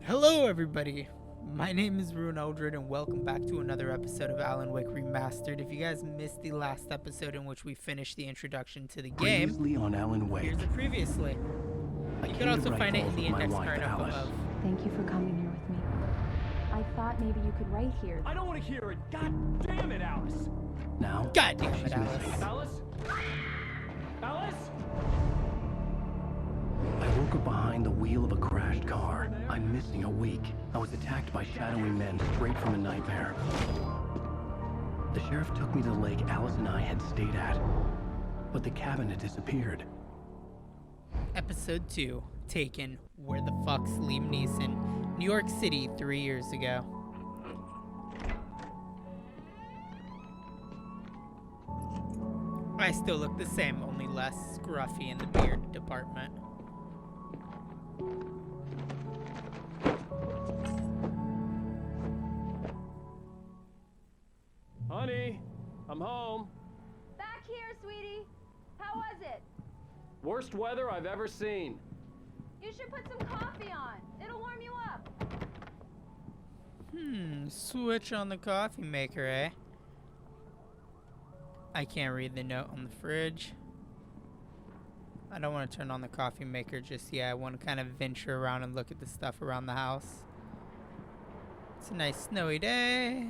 Hello, everybody. My name is Ruin Eldred, and welcome back to another episode of Alan Wake Remastered. If you guys missed the last episode in which we finished the introduction to the game, Previously on Alan Wake. here's it previously. You can also find it in the index card up above. Thank you for coming here with me. I thought maybe you could write here. I don't want to hear it. God damn it, Alice. Now, God damn it, she's Alice. missing. Alice? Alice? I woke up behind the wheel of a crashed car. I'm missing a week. I was attacked by shadowy men straight from a nightmare. The sheriff took me to the lake Alice and I had stayed at, but the cabin had disappeared. Episode 2, taken Where the Fuck's Liam Neeson, New York City 3 years ago. I still look the same, only less scruffy in the beard department. Honey, I'm home. Back here, sweetie. How was it? Worst weather I've ever seen. You should put some coffee on. It'll warm you up. Switch on the coffee maker, eh? I can't read the note on the fridge. I don't want to turn on the coffee maker just yet. I want to kind of venture around and look at the stuff around the house. It's a nice snowy day.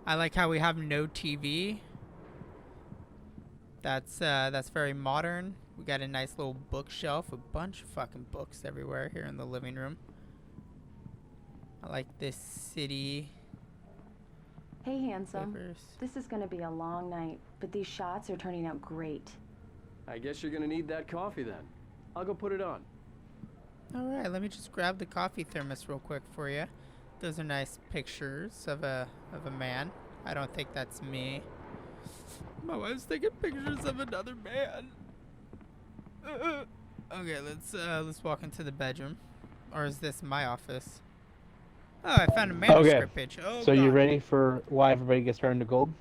I like how we have no TV. That's very modern. We got a nice little bookshelf, a bunch of fucking books everywhere here in the living room. I like this city. Hey, handsome. Papers. This is gonna be a long night, but these shots are turning out great. I guess you're gonna need that coffee then. I'll go put it on. All right, let me just grab the coffee thermos real quick for you. Those are nice pictures of a man. I don't think that's me. My wife's taking pictures of another man. Okay, let's walk into the bedroom. Or is this my office? Oh, I found a manuscript page. Oh, so you God. ready for why everybody gets turned to gold?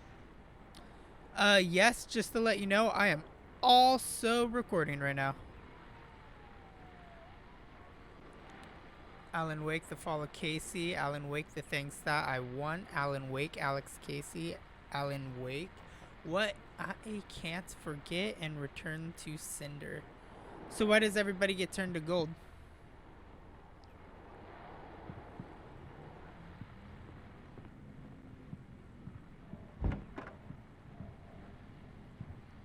Yes, just to let you know, I am also recording right now. Alan Wake, The Fall of Casey. Alan Wake, The Things That I Want. Alan Wake, Alex Casey. Alan Wake, What I Can't Forget, and Return to Cinder. So why does everybody get turned to gold?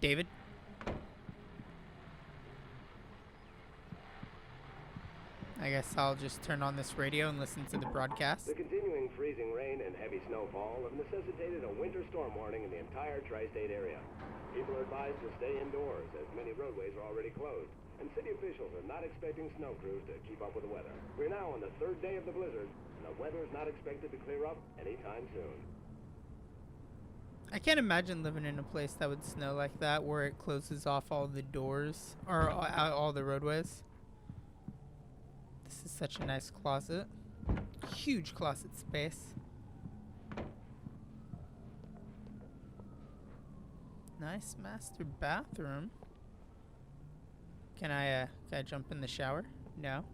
David? I guess I'll just turn on this radio and listen to the broadcast. The continuing freezing rain and heavy snowfall have necessitated a winter storm warning in the entire tri-state area. People are advised to stay indoors as many roadways are already closed, and city officials are not expecting snow crews to keep up with the weather. We're now on the third day of the blizzard, and the weather is not expected to clear up anytime soon. I can't imagine living in a place that would snow like that, where it closes off all the doors, or all the roadways. This is such a nice closet. Huge closet space. Nice master bathroom. Can I jump in the shower? No.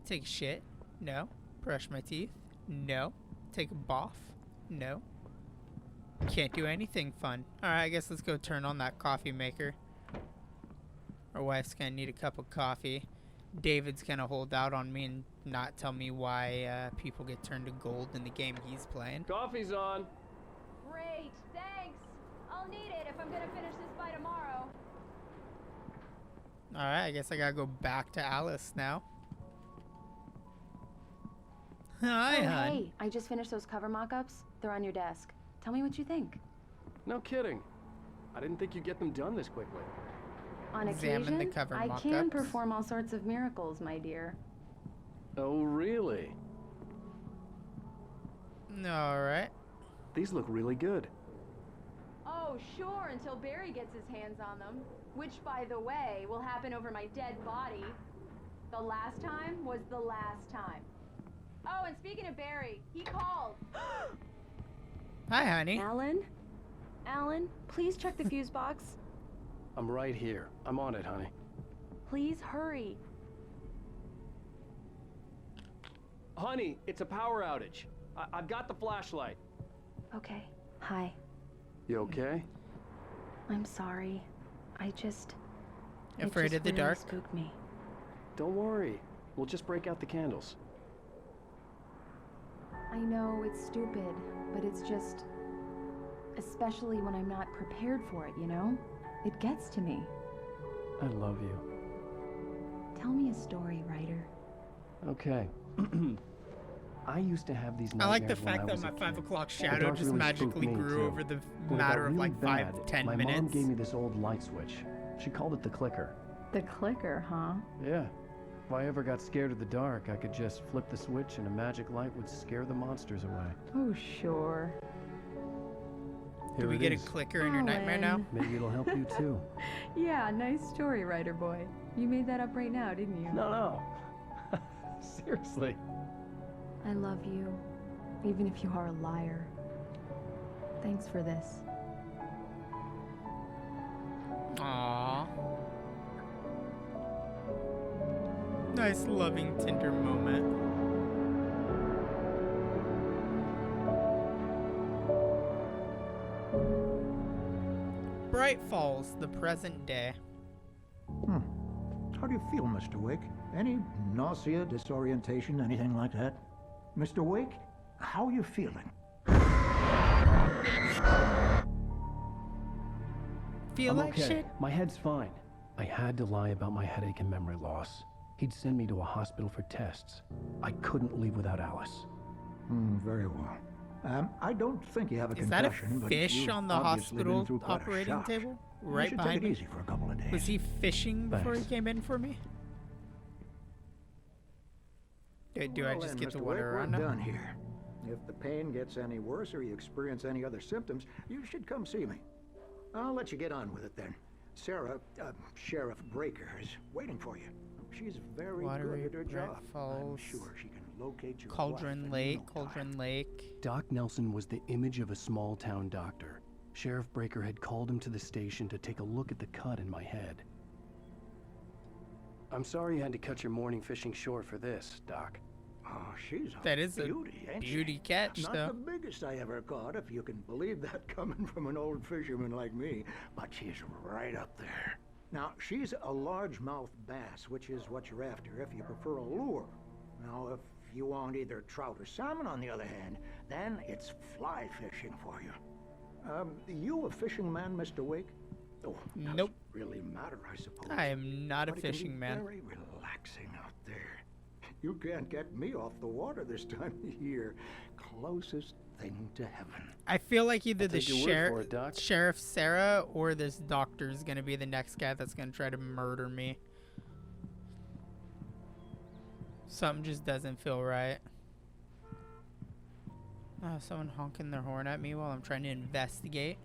Take a shit? No. Brush my teeth? No. Take a bath? No. Can't do anything fun. Alright, I guess let's go turn on that coffee maker. Our wife's gonna need a cup of coffee. David's gonna hold out on me and not tell me why people get turned to gold in the game he's playing. Coffee's on. Great, thanks. I'll need it if I'm gonna finish this by tomorrow. Alright, I guess I gotta go back to Alice now. Hi, hon. Hey, I just finished those cover mock-ups. They're on your desk. Tell me what you think. No kidding. I didn't think you'd get them done this quickly. On Examine occasion, the cover I mock-ups. can perform all sorts of miracles, my dear. Oh, really? Alright. These look really good. Oh, sure, until Barry gets his hands on them. Which, by the way, will happen over my dead body. The last time was the last time. Oh, and speaking of Barry, he called. Hi, honey. Alan? Alan, please check the fuse box. I'm right here. I'm on it, honey. Please hurry. Honey, it's a power outage. I've got the flashlight. Okay. Hi. You okay? I'm sorry. It Afraid just of the really dark? spooked me. Don't worry. We'll just break out the candles. I know it's stupid, but it's just... Especially when I'm not prepared for it, you know? It gets to me. I love you. Tell me a story, writer. Okay. I used to have these I like the nightmares when fact that was a my 5 kid. o'clock The shadow dark just really magically spooked me, grew too. over the When it matter got of really like bad, 5-10 my minutes. mom gave me this old light switch. She called it the clicker. The clicker, huh? Yeah. If I ever got scared of the dark, I could just flip the switch and a magic light would scare the monsters away. Oh, sure. Do Here we it get is. a clicker in your nightmare now? Alan. Maybe it'll help you too. Yeah, nice story, writer boy. You made that up right now, didn't you? No. Seriously. I love you, even if you are a liar. Thanks for this. Aww. Nice, loving, tender moment. Bright Falls, the present day. How do you feel, Mr. Wake? Any nausea, disorientation, anything like that? Mr. Wake, how are you feeling? Feel I'm like okay. shit? My head's fine. I had to lie about my headache and memory loss. He'd send me to a hospital for tests. I couldn't leave without Alice. Very well. I don't think you have a Is that a concussion, but fish you've on the obviously been hospital through quite a operating shock. table? You Right should behind take it me? easy for a couple of days. Was he fishing before he Thanks. came in for me? Do I Well just then, get the Mr. water Wake, around we're now? done here. If the pain gets any worse or you experience any other symptoms, you should come see me. I'll let you get on with it then. Sarah, Sheriff Breaker, is waiting for you. She's very Watery good at her Bright job. I'm Falls, sure she can locate your Cauldron wife Lake, in no time. Cauldron Lake. Doc Nelson was the image of a small-town doctor. Sheriff Breaker had called him to the station to take a look at the cut in my head. I'm sorry you had to cut your morning fishing short for this, Doc. Oh, she's a That is a beauty, ain't she? beauty catch, Not though. the biggest I ever caught, if you can believe that coming from an old fisherman like me, but she's right up there. Now, she's a largemouth bass, which is what you're after if you prefer a lure. Now, if you want either trout or salmon, on the other hand, then it's fly fishing for you. You a fishing man, Mr. Wake? Oh, Nope. doesn't really matter, I suppose. I am not a But it can be fishing man. Very relaxing out there. You can't get me off the water this time of year. Closest thing to heaven. I feel like either I'll the take your word for it, Doc. Sheriff Sarah or this doctor is gonna be the next guy that's gonna try to murder me. Something just doesn't feel right. Oh, someone honking their horn at me while I'm trying to investigate.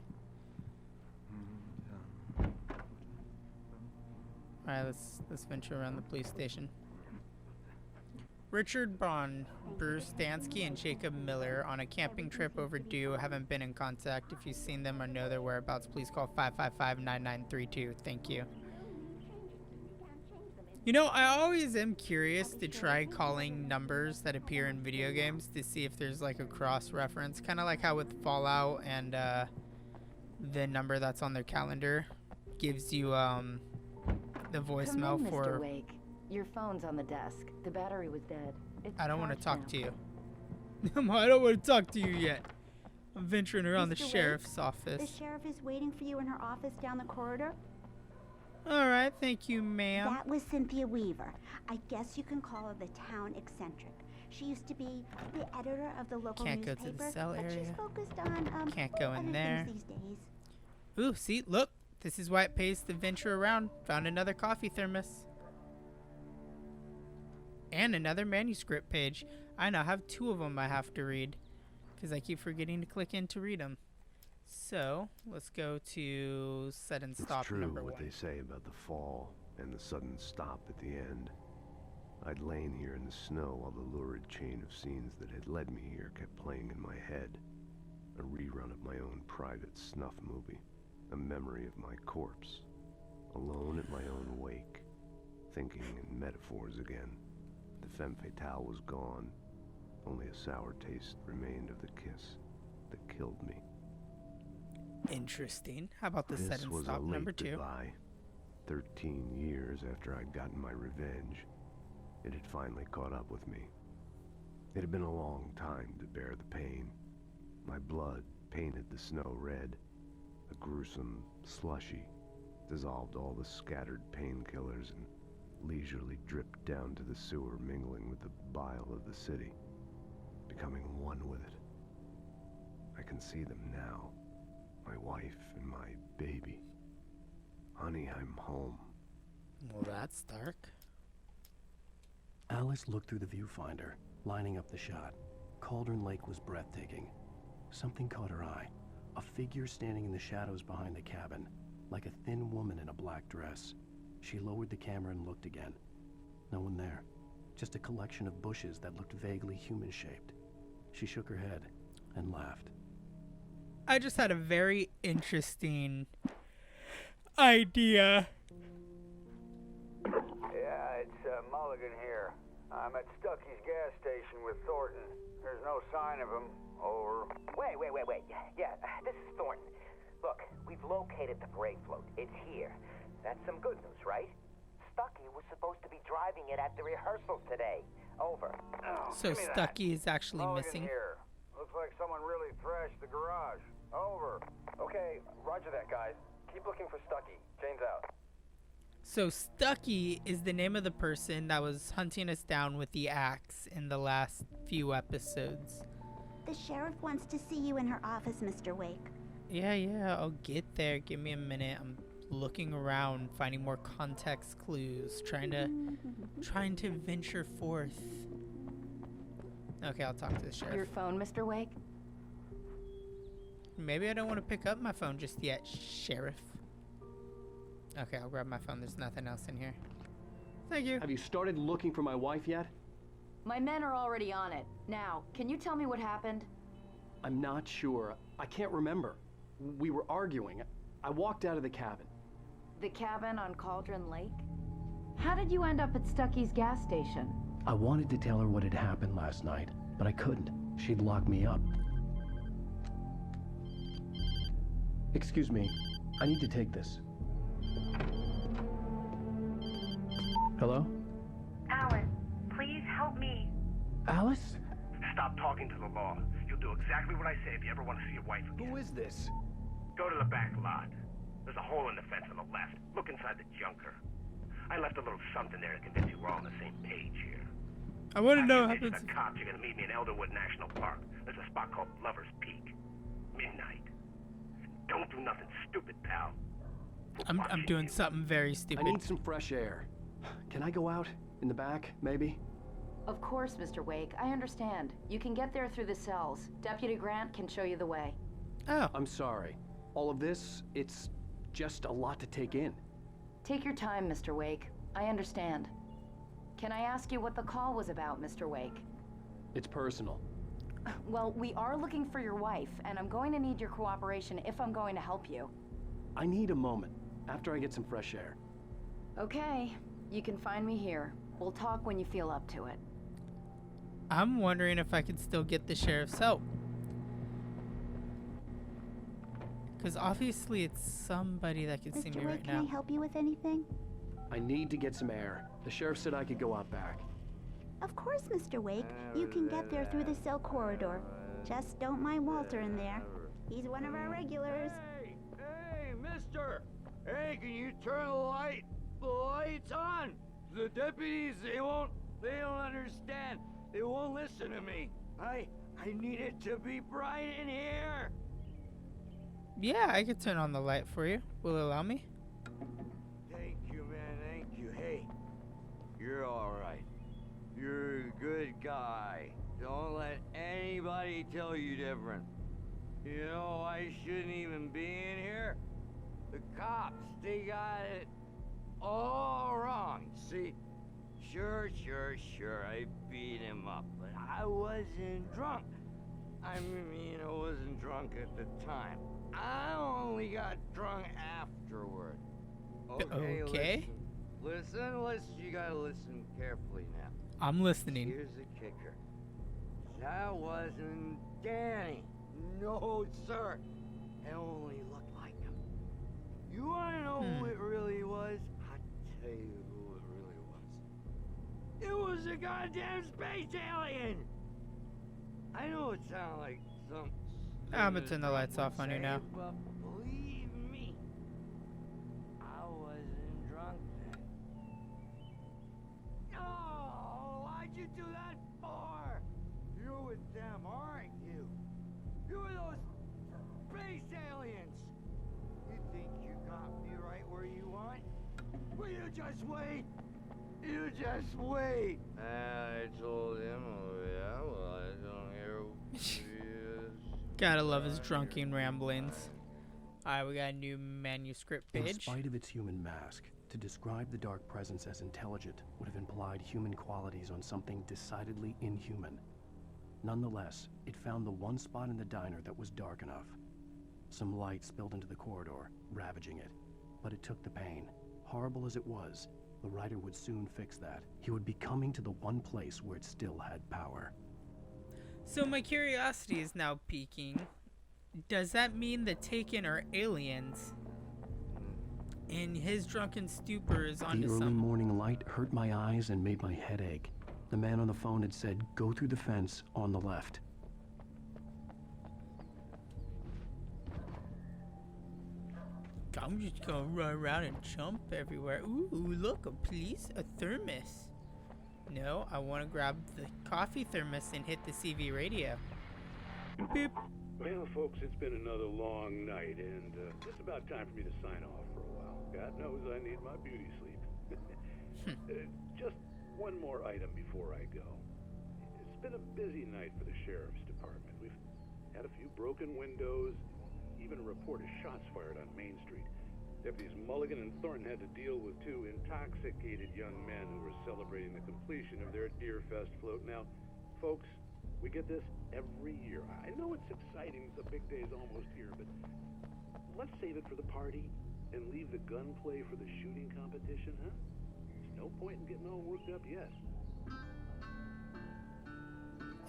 Alright, let's venture around the police station. Richard Braun, Bruce Dansky, and Jacob Miller on a camping trip overdue. Haven't been in contact. If you've seen them or know their whereabouts, please call 555-9932. Thank you. You know, I always am curious to try calling numbers that appear in video games to see if there's like a cross-reference. Kind of like how with Fallout and the number that's on their calendar gives you the voicemail Come in, for... Mr. Wake. Your phone's on the desk. The battery was dead. It's I don't want to charged talk now. to you. I don't want to talk to you yet. I'm venturing around the Mr. Wake, sheriff's The office. sheriff is waiting for you in her office down the corridor. Alright, thank you, ma'am. That was Cynthia Weaver. I guess you can call her the town eccentric. She used to be the editor of the local Can't go to newspaper, the cell but she's area. focused on Can't go in other there. things these days. Ooh, see, look. This is why it pays to venture around. Found another coffee thermos. And another manuscript page. I now have 2 of them I have to read. Because I keep forgetting to click in to read them. So, let's go to set and stop It's true number what 1. they say about the fall and the sudden stop at the end. I'd lain here in the snow while the lurid chain of scenes that had led me here kept playing in my head. A rerun of my own private snuff movie. A memory of my corpse. Alone at my own wake. Thinking in metaphors again. The femme fatale was gone. Only a sour taste remained of the kiss that killed me. Interesting. How about the set This and was a stop late number 2? goodbye. 13 years after I'd gotten my revenge, it had finally caught up with me. It had been a long time to bear the pain. My blood painted the snow red. A gruesome slushy dissolved all the scattered painkillers and leisurely dripped down to the sewer, mingling with the bile of the city, becoming one with it. I can see them now, my wife and my baby. Honey, I'm home. Well, that's dark. Alice looked through the viewfinder, lining up the shot. Cauldron Lake was breathtaking. Something caught her eye. A figure standing in the shadows behind the cabin, like a thin woman in a black dress. She lowered the camera and looked again. No one there. Just a collection of bushes that looked vaguely human-shaped. She shook her head and laughed. I just had a very interesting idea. Yeah, it's Mulligan here. I'm at Stucky's gas station with Thornton. There's no sign of him. Over. Wait. Yeah, this is Thornton. Look, we've located the parade float. It's here. That's some good news, right? Stucky was supposed to be driving it at the rehearsals today. Over. Oh, So Stucky is actually Mulligan missing. here. Looks like someone really thrashed the garage. Over. Okay, roger that, guys. Keep looking for Stucky. Jane's out. So Stucky is the name of the person that was hunting us down with the axe in the last few episodes. The sheriff wants to see you in her office, Mr. Wake. Yeah, I'll get there. Give me a minute. I'm looking around, finding more context clues, trying to venture forth. Okay, I'll talk to the sheriff. Your phone, Mr. Wake? Maybe I don't want to pick up my phone just yet, Sheriff. Okay, I'll grab my phone. There's nothing else in here. Thank you. Have you started looking for my wife yet? My men are already on it. Now, can you tell me what happened? I'm not sure. I can't remember. We were arguing. I walked out of the cabin. The cabin on Cauldron Lake? How did you end up at Stucky's gas station? I wanted to tell her what had happened last night, but I couldn't. She'd lock me up. Excuse me, I need to take this. Hello? Alan, please help me. Alice? Stop talking to the law. You'll do exactly what I say if you ever want to see your wife again. Who is this? Go to the back lot. There's a hole in the fence on the left. Look inside the junker. I left a little something there to convince you we're all on the same page here. I want to know what After you happens. ditch the cops, you're gonna meet me in Elderwood National Park. There's a spot called Lover's Peak. Midnight. Don't do nothing stupid, pal. I'm doing something very I stupid. need some fresh air. Can I go out? In the back, maybe? Of course, Mr. Wake. I understand. You can get there through the cells. Deputy Grant can show you the way. Oh, I'm sorry. All of this, it's just a lot to take in. Take your time, Mr. Wake. I understand. Can I ask you what the call was about, Mr. Wake? It's personal. Well, we are looking for your wife, and I'm going to need your cooperation if I'm going to help you. I need a moment, after I get some fresh air. Okay, you can find me here. We'll talk when you feel up to it. I'm wondering if I could still get the sheriff's help. Because obviously it's somebody that can see Mr. me Wake, right can now. I help you with anything? I need to get some air. The sheriff said I could go out back. Of course, Mr. Wake. You can get there through the cell corridor. Just don't mind Walter in there. He's one of our regulars. Hey, mister! Hey, can you turn the light? The light's on! The deputies, they don't understand. They won't listen to me. I need it to be bright in here. Yeah, I could turn on the light for you. Will it allow me? Thank you, man, thank you. Hey, you're all right. You're a good guy. Don't let anybody tell you different. You know, I shouldn't even be in here. The cops, they got it all wrong. See, sure, I beat him up, but I wasn't drunk. I mean, I wasn't drunk at the time. I only got drunk afterward. Okay. Listen, you gotta listen carefully now. I'm listening. Here's the kicker. That wasn't Danny. No, sir. It only looked like him. You wanna know who it really was? I'll tell you who it really was. It was a goddamn space alien! I know it sounds like some... I'm gonna turn the lights off on you now. But believe me, I wasn't drunk then. Oh, why'd you do that for? You're with them, aren't you? You're those space aliens. You think you got me right where you want? Well, you just wait. You just wait. I told him, oh yeah, well, I don't hear. Gotta love his drunken ramblings. Alright, we got a new manuscript page. In spite of its human mask, to describe the dark presence as intelligent would have implied human qualities on something decidedly inhuman. Nonetheless, it found the one spot in the diner that was dark enough. Some light spilled into the corridor, ravaging it. But it took the pain. Horrible as it was, the writer would soon fix that. He would be coming to the one place where it still had power. So my curiosity is now peaking. Does that mean the Taken are aliens? And his drunken stupor is onto The early some... morning light hurt my eyes and made my head ache. The man on the phone had said, go through the fence on the left. I'm just gonna run around and jump everywhere. Ooh, look, a police, a thermos. No, I want to grab the coffee thermos and hit the CV radio. Beep. Well, folks, it's been another long night, and it's about time for me to sign off for a while. God knows I need my beauty sleep. Just one more item before I go. It's been a busy night for the sheriff's department. We've had a few broken windows, even a report of shots fired on Main Street. Deputies Mulligan and Thornton had to deal with two intoxicated young men who were celebrating the completion of their Deer Fest float. Now, folks, we get this every year. I know it's exciting, the big day's almost here, but let's save it for the party and leave the gunplay for the shooting competition, huh? There's no point in getting all worked up yet.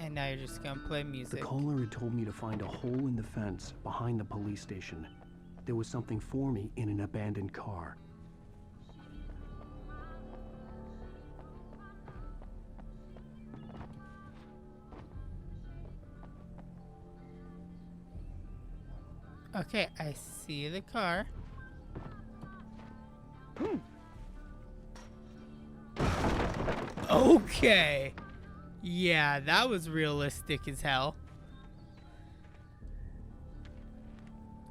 And now you're just gonna play music. The caller had told me to find a hole in the fence behind the police station. There was something for me in an abandoned car. Okay, I see the car. Okay. Yeah, that was realistic as hell.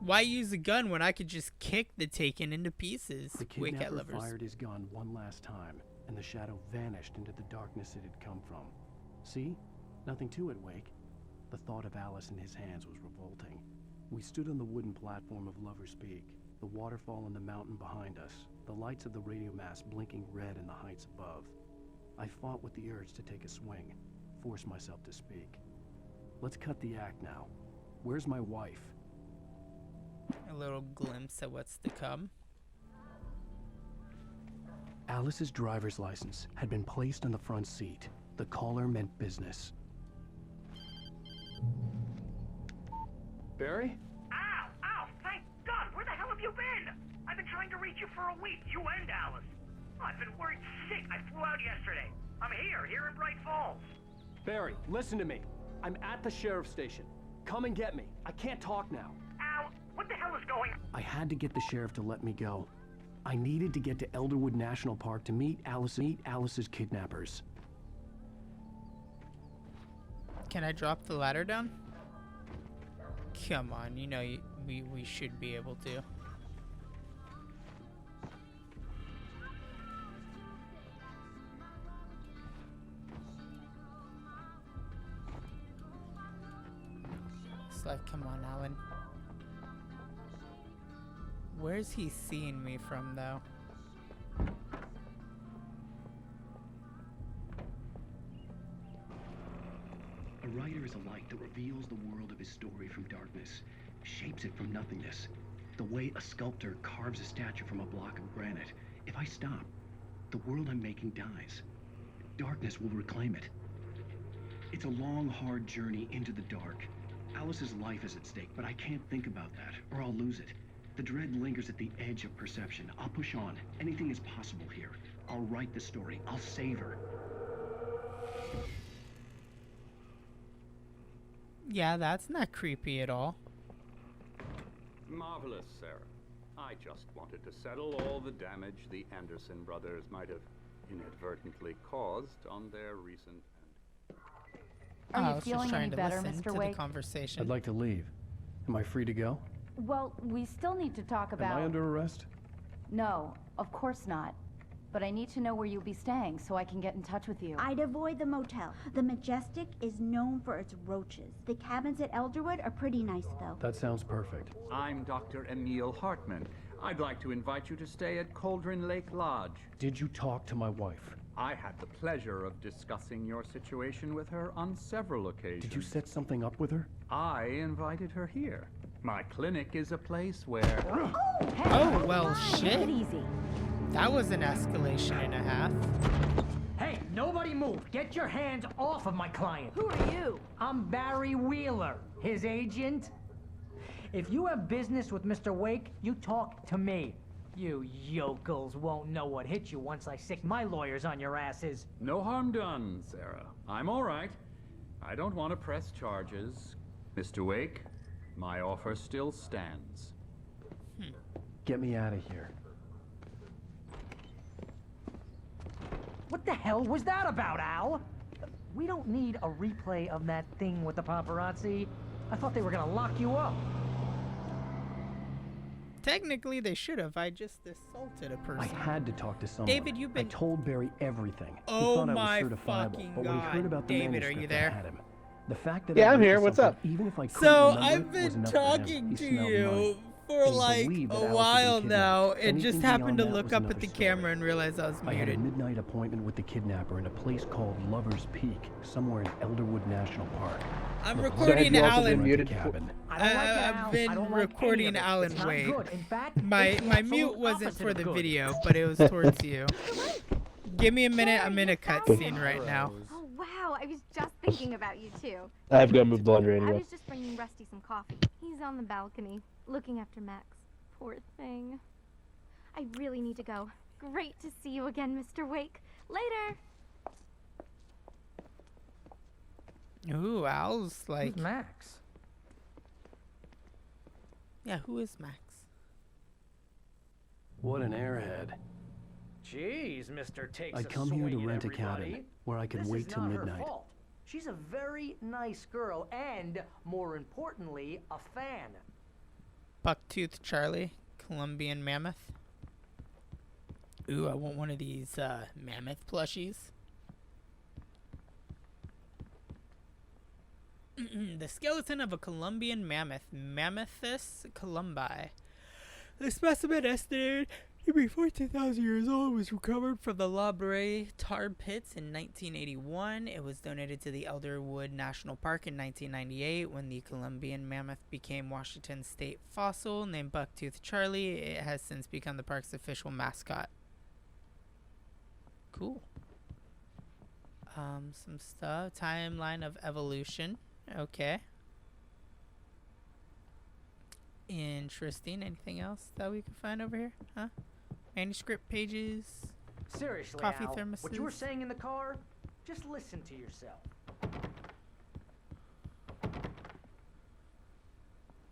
Why use a gun when I could just kick the Taken into pieces? The kidnapper fired his gun one last time, and the shadow vanished into the darkness it had come from. See? Nothing to it, Wake. The thought of Alice in his hands was revolting. We stood on the wooden platform of Lover's Peak, the waterfall on the mountain behind us, the lights of the radio mast blinking red in the heights above. I fought with the urge to take a swing, force myself to speak. Let's cut the act now. Where's my wife? A little glimpse at what's to come. Alice's driver's license had been placed on the front seat. The caller meant business. Barry? Ow! Ow! Thank God! Where the hell have you been? I've been trying to reach you for a week, you and Alice. Oh, I've been worried sick. I flew out yesterday. I'm here in Bright Falls. Barry, listen to me. I'm at the sheriff's station. Come and get me. I can't talk now. Ow! What the hell is going on? I had to get the sheriff to let me go. I needed to get to Elderwood National Park to meet Alice's kidnappers. Can I drop the ladder down? Come on, you know we should be able to. It's like, come on, Alan. Where's he seeing me from, though? A writer is a light that reveals the world of his story from darkness, shapes it from nothingness. The way a sculptor carves a statue from a block of granite. If I stop, the world I'm making dies. Darkness will reclaim it. It's a long, hard journey into the dark. Alice's life is at stake, but I can't think about that, or I'll lose it. The dread lingers at the edge of perception. I'll push on. Anything is possible here. I'll write the story. I'll save her. Yeah, that's not creepy at all. Marvelous, Sarah. I just wanted to settle all the damage the Anderson brothers might have inadvertently caused on their recent... Are you feeling any better, Mr. Wake? I'd like to leave. Am I free to go? Well, we still need to talk about... Am I under arrest? No, of course not. But I need to know where you'll be staying so I can get in touch with you. I'd avoid the motel. The Majestic is known for its roaches. The cabins at Elderwood are pretty nice, though. That sounds perfect. I'm Dr. Emil Hartman. I'd like to invite you to stay at Cauldron Lake Lodge. Did you talk to my wife? I had the pleasure of discussing your situation with her on several occasions. Did you set something up with her? I invited her here. My clinic is a place where... Oh, well, shit. Take it easy. That was an escalation and a half. Hey, nobody move. Get your hands off of my client. Who are you? I'm Barry Wheeler, his agent. If you have business with Mr. Wake, you talk to me. You yokels won't know what hit you once I sick my lawyers on your asses. No harm done, Sarah. I'm all right. I don't want to press charges. Mr. Wake, my offer still stands. Get me out of here. What the hell was that about, Al? We don't need a replay of that thing with the paparazzi. I thought they were gonna lock you up. Technically, they should have. I just assaulted a person. I had to talk to someone. David, you've been... I told Barry everything. Oh he thought my I was certifiable, fucking but when he heard God. about the David, manuscript, are you there? I had him. The fact that Yeah, I I'm wrote here. to What's something, up? even if I couldn't So, remember I've it, was been enough for him. talking He to smelled you money. for And he like believed that a Alice had while been now. kidnapped. It just Anything happened to beyond that look was up at another the story. camera and realize I was I had a muted. midnight appointment with the kidnapper in a place called Lover's Peak, somewhere in Elderwood National Park. I'm The recording place was Alan. a rented cabin. I've been recording Alan Wake. My mute wasn't for the video, but it was towards you. Give me a minute. I'm in a cutscene right now. Oh, wow. I was just thinking about you, too. I've got to move the laundry I anyway. was just bringing Rusty some coffee. He's on the balcony, looking after Max. Poor thing. I really need to go. Great to see you again, Mr. Wake. Later. Ooh, Al's like... Who's Max? Yeah, who is Max? What an airhead. Jeez, Mr. Takes I'd a come here to swing at rent a everybody. cabin where I could This wait is till not her midnight. fault. She's a very nice girl and, more importantly, a fan. Bucktooth Charlie, Colombian mammoth. Ooh, I want one of these mammoth plushies. The skeleton of a Colombian mammoth, Mammothus columbi. The specimen, estimated to be 14,000 years old, was recovered from the La Brea tar pits in 1981. It was donated to the Elderwood National Park in 1998 when the Colombian mammoth became Washington state fossil. Named Bucktooth Charlie, it has since become the park's official mascot. Cool. Some stuff. Timeline of evolution. Okay. Interesting. Anything else that we can find over here? Huh? Manuscript pages. Seriously, Coffee Al, thermoses. what you were saying in the car, just listen to yourself.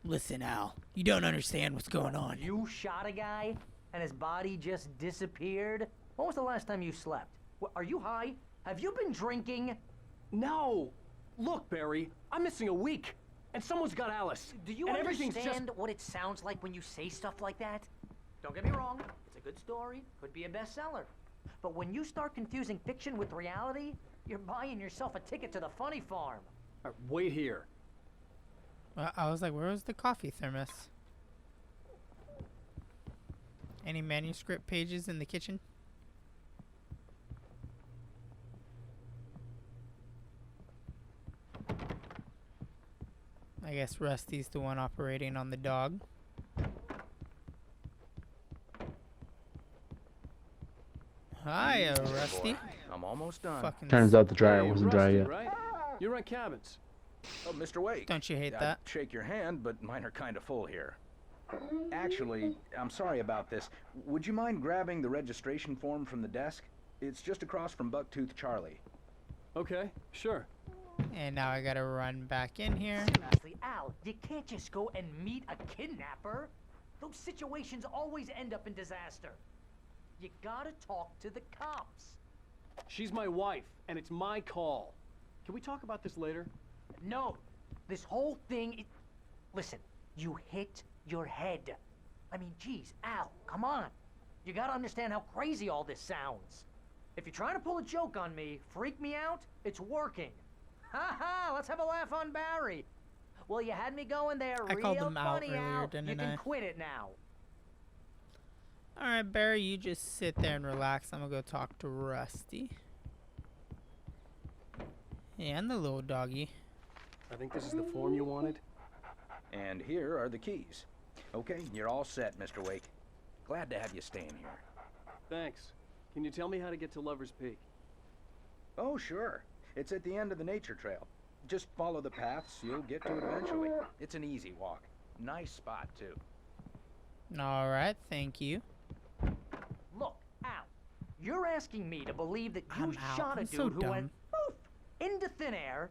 Listen, Al. You don't understand what's going on. You shot a guy and his body just disappeared? When was the last time you slept? Are you high? Have you been drinking? No! Look, Barry, I'm missing a week, and someone's got Alice. Do you and everything's understand what it sounds like when you say stuff like that? Don't get me wrong, it's a good story, could be a bestseller. But when you start confusing fiction with reality, you're buying yourself a ticket to the funny farm. Wait here. I was like, where was the coffee thermos? Any manuscript pages in the kitchen? I guess Rusty's the one operating on the dog. Hiya, Rusty. I'm almost done. Fucking Turns out the dryer wasn't dry Rusty, yet. right? You rent cabins. Oh, Mr. Wake. Don't you hate I'd that? shake your hand, but mine are kind of full here. Actually, I'm sorry about this. Would you mind grabbing the registration form from the desk? It's just across from Bucktooth Charlie. Okay, sure. And now I gotta run back in here. Seriously, Al, you can't just go and meet a kidnapper. Those situations always end up in disaster. You gotta talk to the cops. She's my wife, and it's my call. Can we talk about this later? No, this whole thing Listen, you hit your head. I mean, geez, Al, come on. You gotta understand how crazy all this sounds. If you're trying to pull a joke on me, freak me out, it's working. Ha ha, let's have a laugh on Barry. Well, you had me going there I real called him out funny, earlier, Al. didn't You can I? quit it now. Alright, Barry, you just sit there and relax. I'm gonna go talk to Rusty. And the little doggy. I think this is the form you wanted. And here are the keys. Okay, you're all set, Mr. Wake. Glad to have you staying here. Thanks. Can you tell me how to get to Lover's Peak? Oh, sure. It's at the end of the nature trail. Just follow the paths, you'll get to it eventually. It's an easy walk. Nice spot, too. Alright, thank you. Look, Al, you're asking me to believe that you shot a I'm dude so who dumb. went poof into thin air,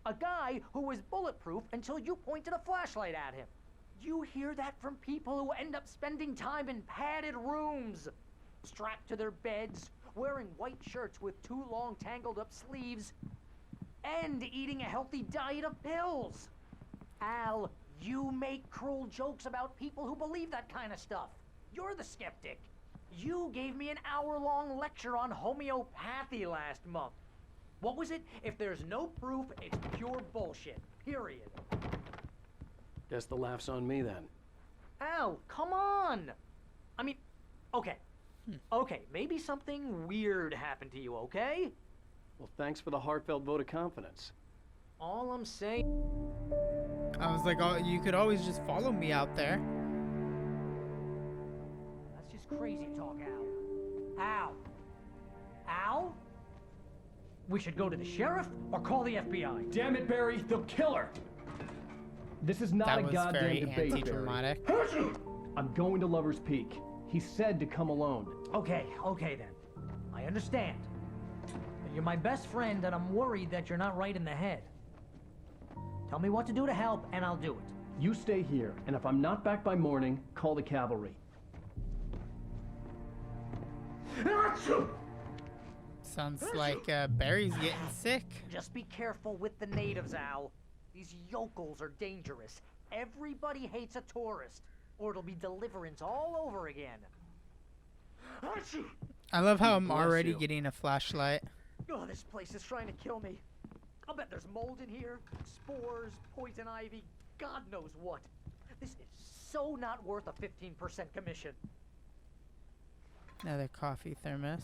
a guy who was bulletproof until you pointed a flashlight at him. You hear that from people who end up spending time in padded rooms, strapped to their beds, wearing white shirts with too long tangled up sleeves, and eating a healthy diet of pills. Al, you make cruel jokes about people who believe that kind of stuff. You're the skeptic. You gave me an hour-long lecture on homeopathy last month. What was it? If there's no proof, it's pure bullshit. Period. Guess the laugh's on me then. Al, come on! I mean, okay. Okay, maybe something weird happened to you, okay? Well, thanks for the heartfelt vote of confidence. All I'm saying... I was like, oh, you could always just follow me out there. That's just crazy talk, Al. Al? Al? We should go to the sheriff or call the FBI. Damn it, Barry, they'll kill her! This is not That a was goddamn very debate, anti-dramatic. Barry. I'm going to Lover's Peak. He said to come alone. Okay then. I understand. You're my best friend, and I'm worried that you're not right in the head. Tell me what to do to help, and I'll do it. You stay here, and if I'm not back by morning, call the cavalry. Sounds like Barry's getting sick. Just be careful with the natives, Al. These yokels are dangerous. Everybody hates a tourist, or it'll be Deliverance all over again. I love how I'm Bless already you. getting a flashlight. Oh, this place is trying to kill me. I'll bet there's mold in here, spores, poison ivy, God knows what. This is so not worth a 15% commission. Another coffee thermos.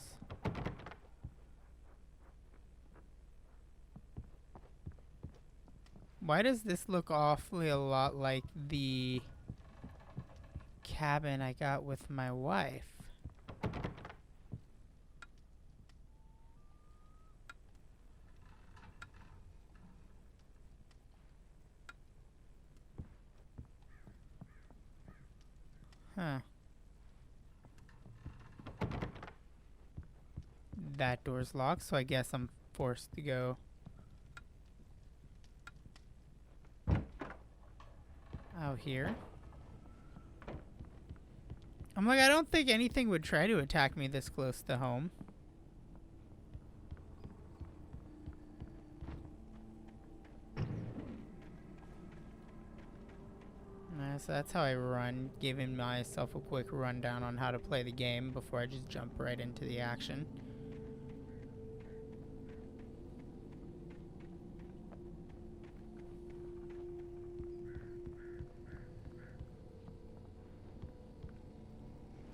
Why does this look awfully a lot like the cabin I got with my wife? Huh. That door's locked, so I guess I'm forced to go out here. I'm like, I don't think anything would try to attack me this close to home. So that's how I run, giving myself a quick rundown on how to play the game before I just jump right into the action.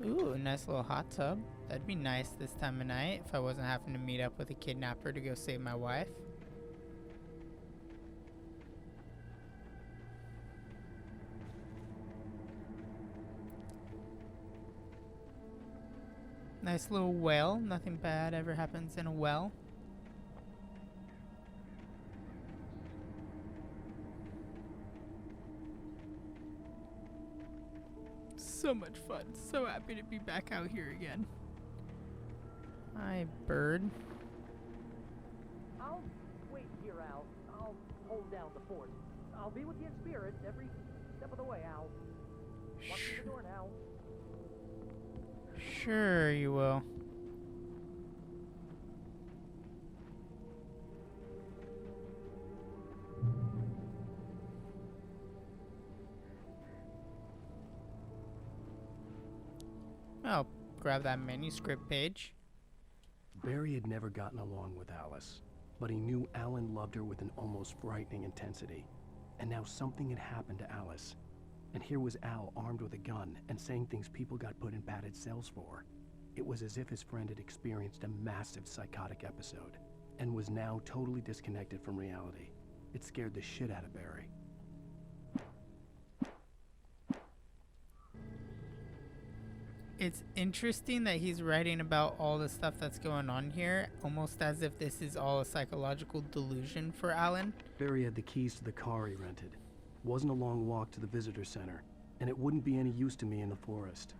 Ooh, a nice little hot tub. That'd be nice this time of night if I wasn't having to meet up with a kidnapper to go save my wife. Nice little well. Nothing bad ever happens in a well. So much fun. So happy to be back out here again. Hi, bird. I'll wait here, Al. I'll hold down the fort. I'll be with you in spirit every step of the way, Al. Watch the door now. Sure you will. Oh, grab that manuscript page. Barry had never gotten along with Alice, but he knew Alan loved her with an almost frightening intensity. And now something had happened to Alice. And here was Al armed with a gun and saying things people got put in padded cells for. It was as if his friend had experienced a massive psychotic episode and was now totally disconnected from reality. It scared the shit out of Barry. It's interesting that he's writing about all the stuff that's going on here, almost as if this is all a psychological delusion for Alan. Barry had the keys to the car he rented. Wasn't a long walk to the visitor center, and it wouldn't be any use to me in the forest.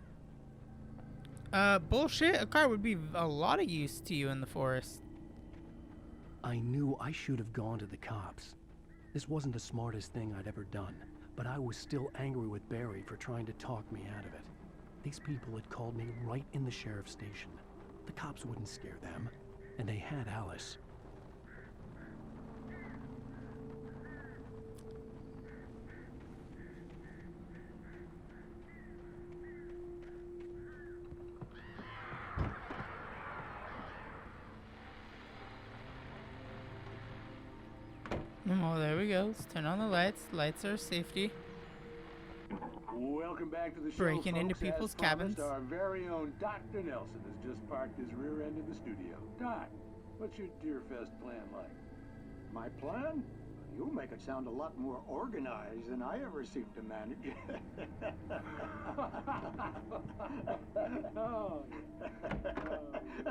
Bullshit. A car would be a lot of use to you in the forest. I knew I should have gone to the cops. This wasn't the smartest thing I'd ever done, but I was still angry with Barry for trying to talk me out of it. These people had called me right in the sheriff's station. The cops wouldn't scare them, and they had Alice. Oh, there we go. Let's turn on the lights. Lights are safety. Welcome back to the show, Breaking into folks. people's As promised, cabins. Our very own Dr. Nelson has just parked his rear end in the studio. Doc, what's your Deerfest plan like? My plan? You make it sound a lot more organized than I ever seem to manage.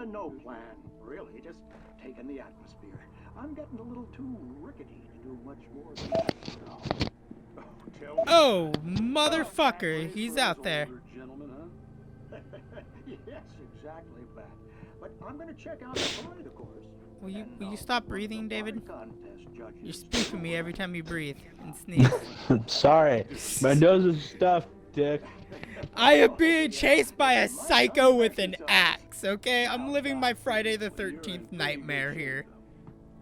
No plan, really. Just taking the atmosphere. I'm getting a little too rickety to do much more than that now. Oh, motherfucker. He's out there. Gentlemen, huh? Yes, exactly that. But I'm going to check out the parade, of course. Will you stop breathing, David? Contest judges. You're spooking me every time you breathe and sneeze. Sorry, my nose is stuffed, Dick. I am being chased by a psycho with an axe, okay? I'm living my Friday the 13th nightmare here.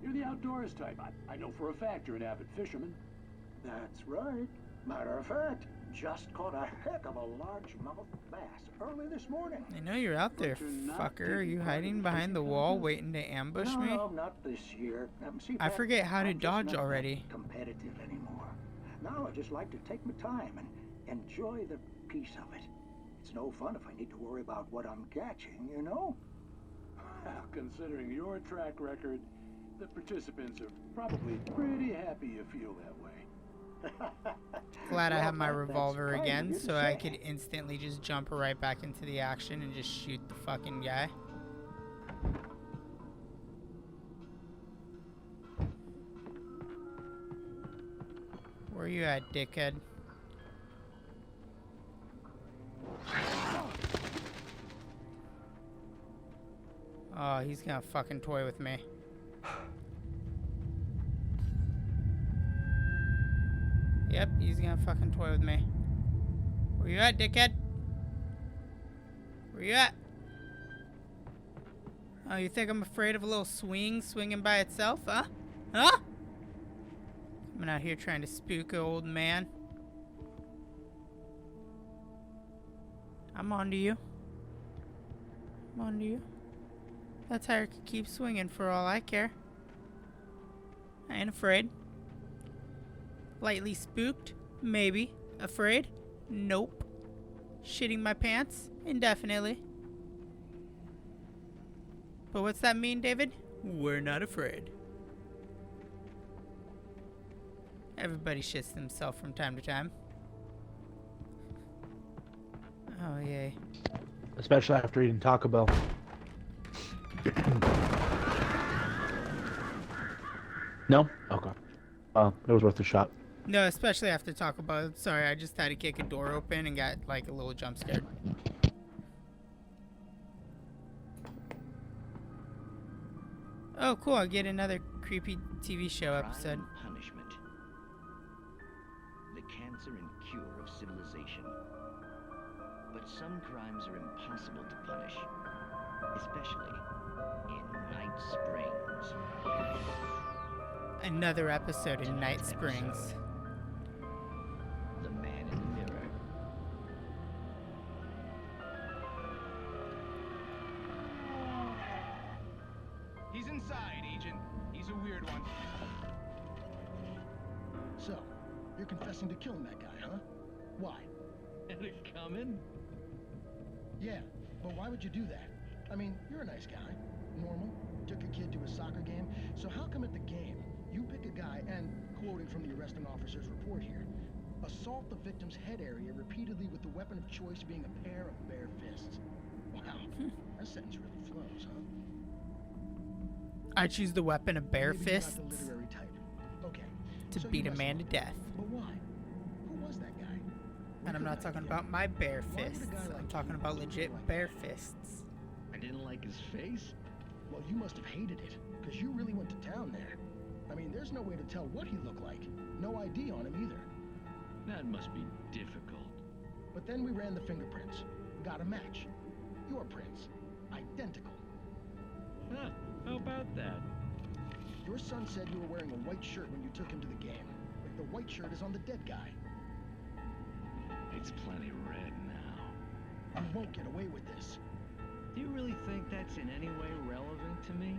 You're the outdoors type. I know for a fact you're an avid fisherman. That's right. Matter of fact, just caught a heck of a largemouth bass early this morning. I know you're out there, fucker. Are you hiding behind the wall waiting to ambush me? No, not this year. See, I Pat, forget how to I'm just dodge not already. competitive anymore. Now I just like to take my time and enjoy the peace of it. It's no fun if I need to worry about what I'm catching, you know? Well, considering your track record, the participants are probably pretty happy you feel that way. Glad I have my that's revolver kind of again, you to so I say. could instantly just jump right back into the action and just shoot the fucking guy. Where you at, dickhead? Oh, he's gonna fucking toy with me. Yep, he's gonna fucking toy with me. Where you at, dickhead? Where you at? Oh, you think I'm afraid of a little swinging by itself, huh? Huh? Coming out here trying to spook an old man. I'm onto you. I'm onto you. That tire could keep swinging for all I care. I ain't afraid. Lightly spooked? Maybe. Afraid? Nope. Shitting my pants? Indefinitely. But what's that mean, David? We're not afraid. Everybody shits themselves from time to time. Oh, yay. Especially after eating Taco Bell. No? Okay. It was worth a shot. No, especially after Taco Bell. Sorry, I just had to kick a door open and got like a little jump scared. Oh, cool. I get another creepy TV show episode. Crime and punishment. The cancer and cure of civilization. But some crimes are impossible to punish, especially in Night Springs. Another episode in Night Springs. The Man in the Mirror. He's inside, Agent. He's a weird one. So, you're confessing to killing that guy, huh? Why? Had it coming? Yeah, but why would you do that? I mean, you're a nice guy. Normal. Took a kid to a soccer game. So how come at the game, you pick a guy and, quoting from the arresting officer's report here, assault the victim's head area repeatedly with the weapon of choice being a pair of bare fists? Wow, that sentence really flows, huh? I choose the weapon of bare Maybe you're not fists the literary type. Okay. to so beat you a man to wrestled. death. But why? Who was that guy? And I'm not talking about my bare fists. I'm talking about legit bare fists. I didn't like his face. Well, you must have hated it, because you really went to town there. I mean, there's no way to tell what he looked like. No ID on him either. That must be difficult. But then we ran the fingerprints. Got a match. Your prints. Identical. Huh, how about that? Your son said you were wearing a white shirt when you took him to the game. The white shirt is on the dead guy. It's plenty red now. You won't get away with this. Do you really think that's in any way relevant to me?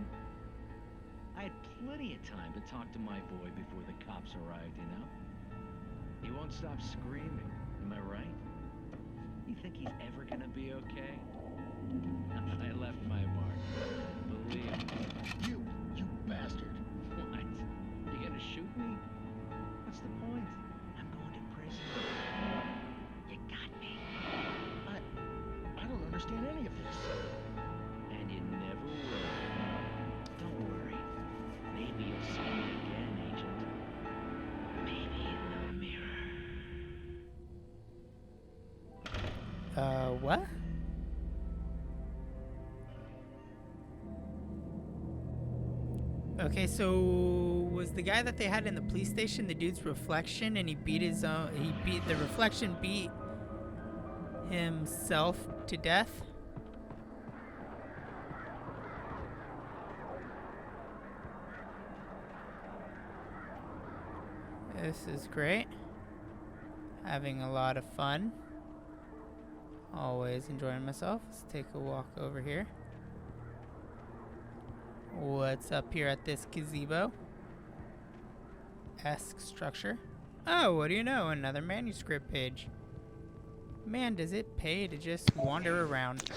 I had plenty of time to talk to my boy before the cops arrived, you know? He won't stop screaming, am I right? You think he's ever gonna be okay? I left my mark. Believe me. You bastard. What? You gonna shoot me? What's the point? I'm going to prison. You got me. I don't understand any of this. And you never will. Don't worry. Maybe you'll see me again, Agent. Maybe in the mirror. What? Okay, so was the guy that they had in the police station the dude's reflection, and he beat his own? The reflection beat himself to death. This is great. Having a lot of fun. Always enjoying myself. Let's take a walk over here. What's up here at this gazebo-esque structure? Oh, what do you know? Another manuscript page. Man, does it pay to just wander around.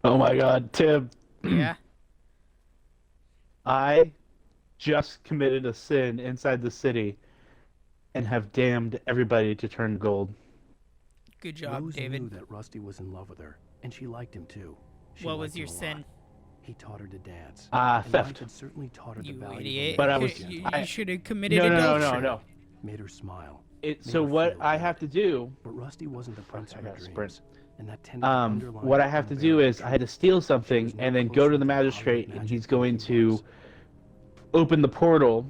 Oh my god, Tim. Yeah? I just committed a sin inside the city and have damned everybody to turn gold. Good job, Rose David. knew that Rusty was in love with her, and she liked him too. She What was liked your him a sin? lot. He taught her to dance. Theft. Mike had certainly taught her the You value idiot. of But I was- You I- should have committed adultery. No. Made her smile. So what I have to do, But Rusty wasn't the prince of her gotta dreams. sprint. And that tended to underline what I her have to unbearable do is I had to steal something and then go to the magistrate, and he's going to open the portal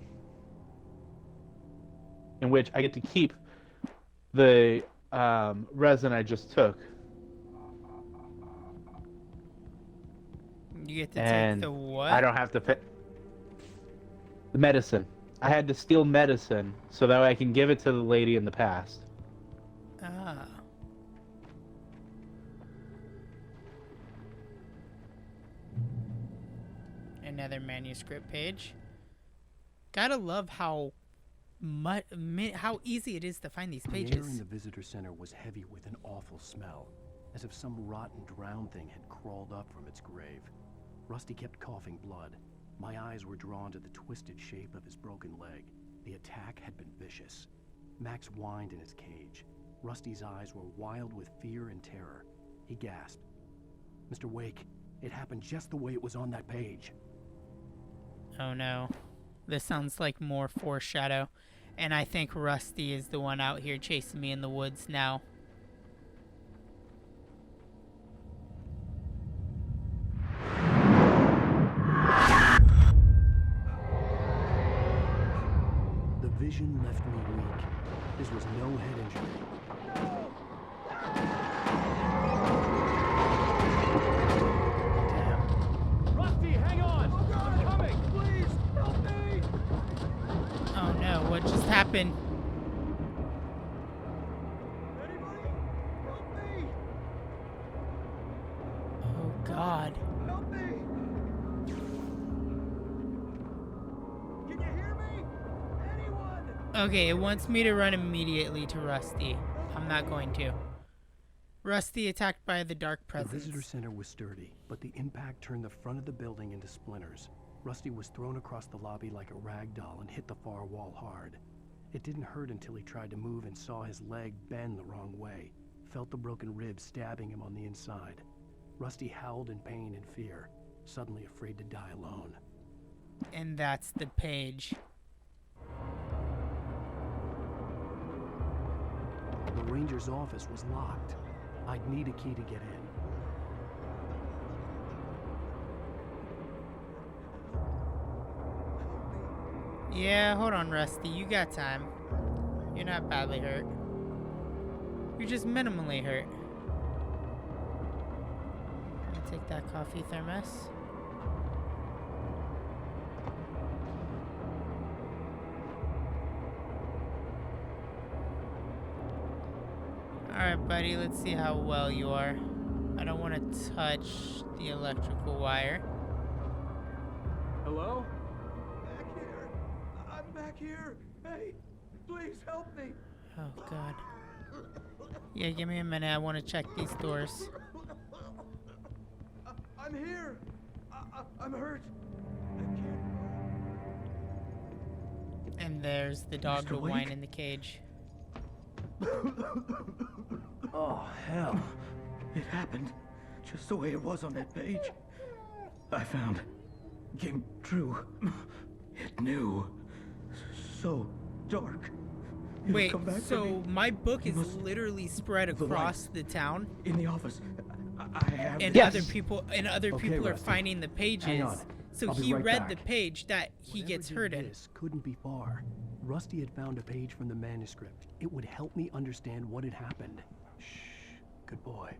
in which I get to keep the resin I just took. You get to And take the what? I don't have to pay the medicine. I had to steal medicine so that way I can give it to the lady in the past. Ah. Another manuscript page. Gotta love how how easy it is to find these The air in pages. the visitor center was heavy with an awful smell, as if some rotten drowned thing had crawled up from its grave. Rusty kept coughing blood. My eyes were drawn to the twisted shape of his broken leg. The attack had been vicious. Max whined in his cage. Rusty's eyes were wild with fear and terror. He gasped. Mr. Wake, it happened just the way it was on that page. Oh no. This sounds like more foreshadow. And I think Rusty is the one out here chasing me in the woods now. The vision left me weak. This was no head injury. Damn. Rusty, hang on! I'm coming! Please, help me! Oh no, what just happened? Anybody? Help me! Oh God. Help me! Can you hear me? Anyone? Okay, it wants me to run immediately to Rusty. I'm not going to. Rusty attacked by the dark The presence. visitor center was sturdy, but the impact turned the front of the building into splinters. Rusty was thrown across the lobby like a rag doll and hit the far wall hard. It didn't hurt until he tried to move and saw his leg bend the wrong way. Felt the broken ribs stabbing him on the inside. Rusty howled in pain and fear, suddenly afraid to die alone. And that's the page. The ranger's office was locked. I'd need a key to get in. Yeah, hold on, Rusty. You got time. You're not badly hurt. You're just minimally hurt. Let me take that coffee thermos. Alright, buddy, let's see how well you are. I don't want to touch the electrical wire. Hello? Back here. I'm back here. Hey, please help me. Oh, God. Yeah, give me a minute. I want to check these doors. I'm here. I'm hurt. And there's the dog Mr. to whine Wake? in the cage. Oh, hell. It happened just the way it was on that page. I found. Came true. It knew. So dark. It'll Wait, come back for so me. my book You is must- literally spread The across the town? In the office. I have And this. other people Okay, are Rusty. finding the pages. Hang on. So I'll be he right read back. the page that he Whatever gets did hurt in. this couldn't be far. Rusty had found a page from the manuscript. It would help me understand what had happened. Shh. Good boy.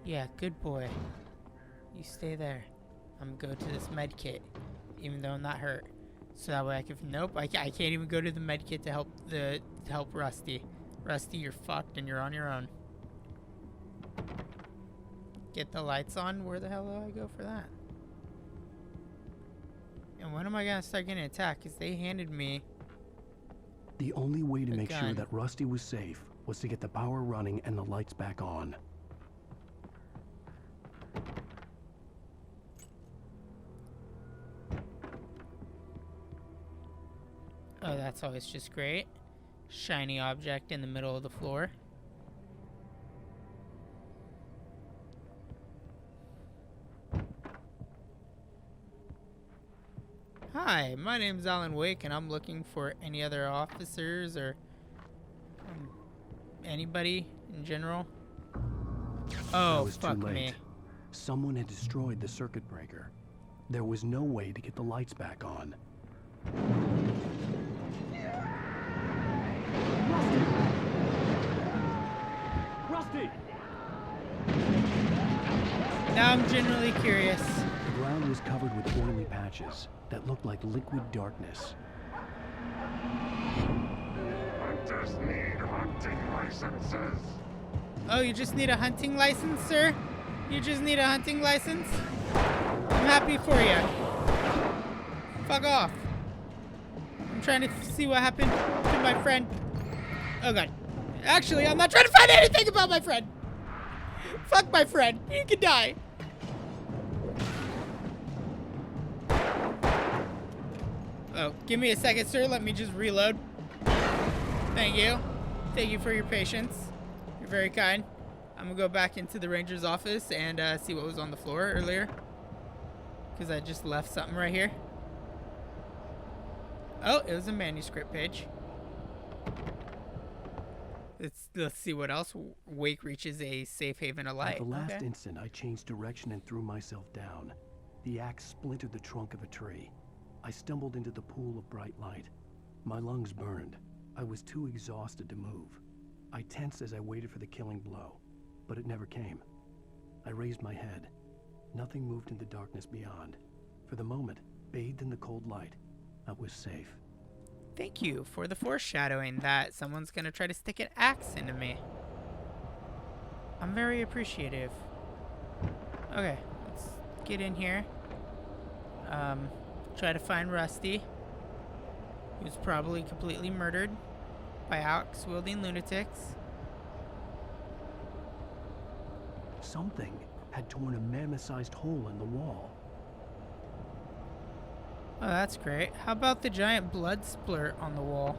Yeah, good boy. You stay there. I'm gonna go to this med kit, even though I'm not hurt. So that way I can. Nope, I can't even go to the med kit to help Rusty. Rusty, you're fucked and you're on your own. Get the lights on. Where the hell do I go for that? And when am I gonna start getting attacked? Because they handed me. The only way to A make sure gun. that Rusty was safe was to get the power running and the lights back on. Oh, that's always just great. Shiny object in the middle of the floor. Hi, my name's Alan Wake, and I'm looking for any other officers or anybody in general. I Oh, was too fuck late. me. Someone had destroyed the circuit breaker. There was no way to get the lights back on. Rusty! Now I'm genuinely curious. The ground was covered with oily patches that looked like liquid darkness. I just need hunting licenses. Oh, you just need a hunting license, sir? You just need a hunting license? I'm happy for you. Fuck off. I'm trying to see what happened to my friend. Oh god. Actually, I'm not trying to find anything about my friend. Fuck my friend. He can die. Oh, give me a second, sir. Let me just reload. Thank you. Thank you for your patience. You're very kind. I'm gonna go back into the ranger's office and see what was on the floor earlier. Because I just left something right here. Oh, it was a manuscript page. Let's see what else. Wake reaches a safe haven alight. At the last Okay. instant, I changed direction and threw myself down. The axe splintered the trunk of a tree. I stumbled into the pool of bright light. My lungs burned. I was too exhausted to move. I tensed as I waited for the killing blow, but it never came. I raised my head. Nothing moved in the darkness beyond. For the moment, bathed in the cold light, I was safe. Thank you for the foreshadowing that someone's gonna try to stick an axe into me. I'm very appreciative. Okay, let's get in here. Try to find Rusty, who's probably completely murdered by axe-wielding lunatics. Something had torn a mammoth-sized hole in the wall. Oh, that's great. How about the giant blood splurt on the wall?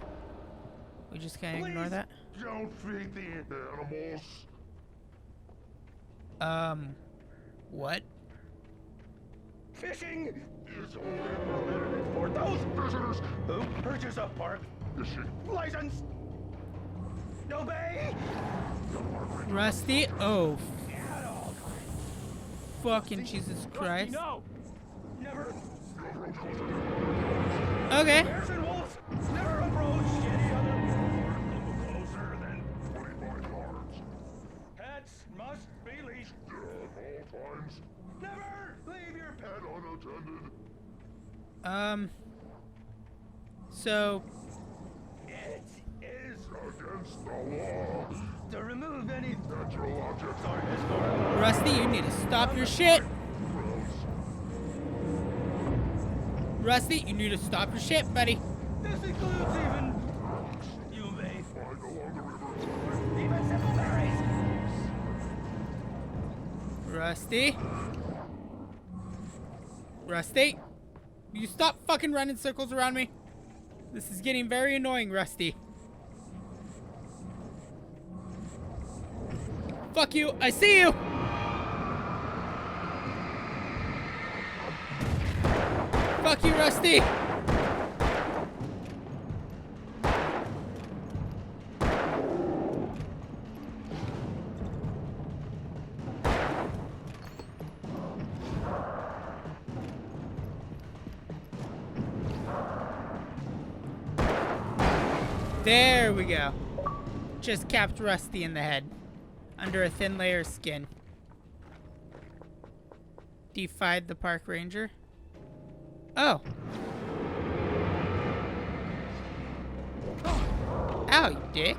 We just can't ignore that? Don't feed the animals. What? Fishing is only permitted for those visitors who purchase a park fishing license. Obey! Rusty? Oh. Fucking Jesus Christ. No! Never. Okay. Bears and wolves never approach any other closer than 25 yards. Pets must be leashed at all times. Never leave your pet unattended. So. It is against the law to remove any natural objects or historical. Rusty, you need to stop your shit. Rusty, you need to stop your shit, buddy. This includes even you may find along the river, even simple berries. Rusty. Rusty, you stop fucking running circles around me. This is getting very annoying, Rusty. Fuck you, I see you. Fuck you, Rusty. There we go. Just capped Rusty in the head. Under a thin layer of skin. Defied the park ranger. Oh. Ow, you dick.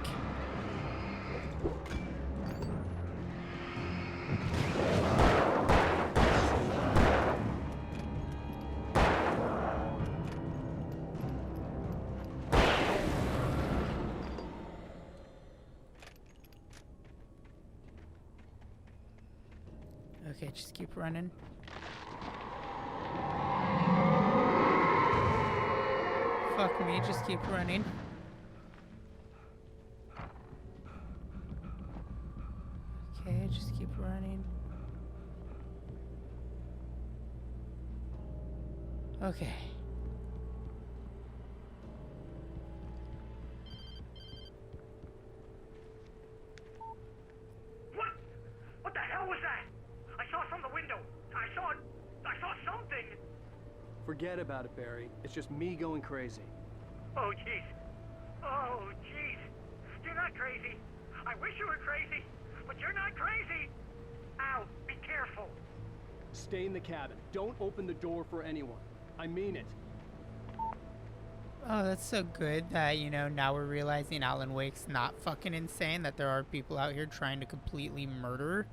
Okay, just keep running. Fuck me, just keep running. Okay, just keep running. Okay. What the hell was that? I saw it from the window. I saw something. Forget about it, Barry. It's just me going crazy. Oh, jeez. Oh, jeez. You're not crazy. I wish you were crazy, but you're not crazy. Ow, be careful. Stay in the cabin. Don't open the door for anyone. I mean it. Oh, that's so good that, you know, now we're realizing Alan Wake's not fucking insane, that there are people out here trying to completely murder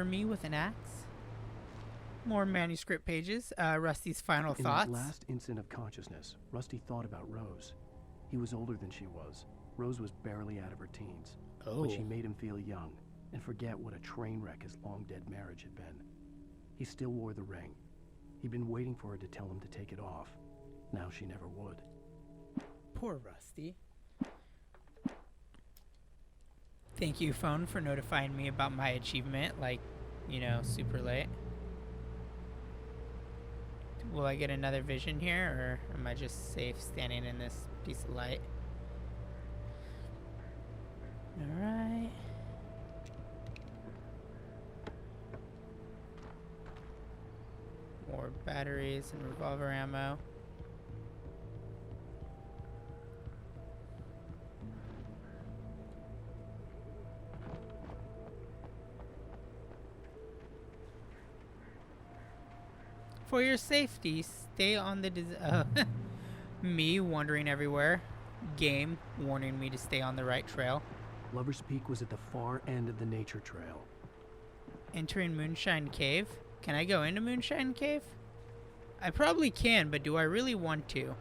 me with an axe. More manuscript pages. Rusty's final In thoughts. that last instant of consciousness, Rusty thought about Rose. He was older than she was. Rose was barely out of her teens. Oh. But she made him feel young and forget what a train wreck his long-dead marriage had been. He still wore the ring. He'd been waiting for her to tell him to take it off. Now she never would. Poor Rusty. Thank you, phone, for notifying me about my achievement, like, you know, super late. Will I get another vision here, or am I just safe standing in this piece of light? Alright. More batteries and revolver ammo. For your safety, stay on the me wandering everywhere. Game warning me to stay on the right trail. Lover's Peak was at the far end of the nature trail. Entering Moonshine Cave? Can I go into Moonshine Cave? I probably can, but do I really want to?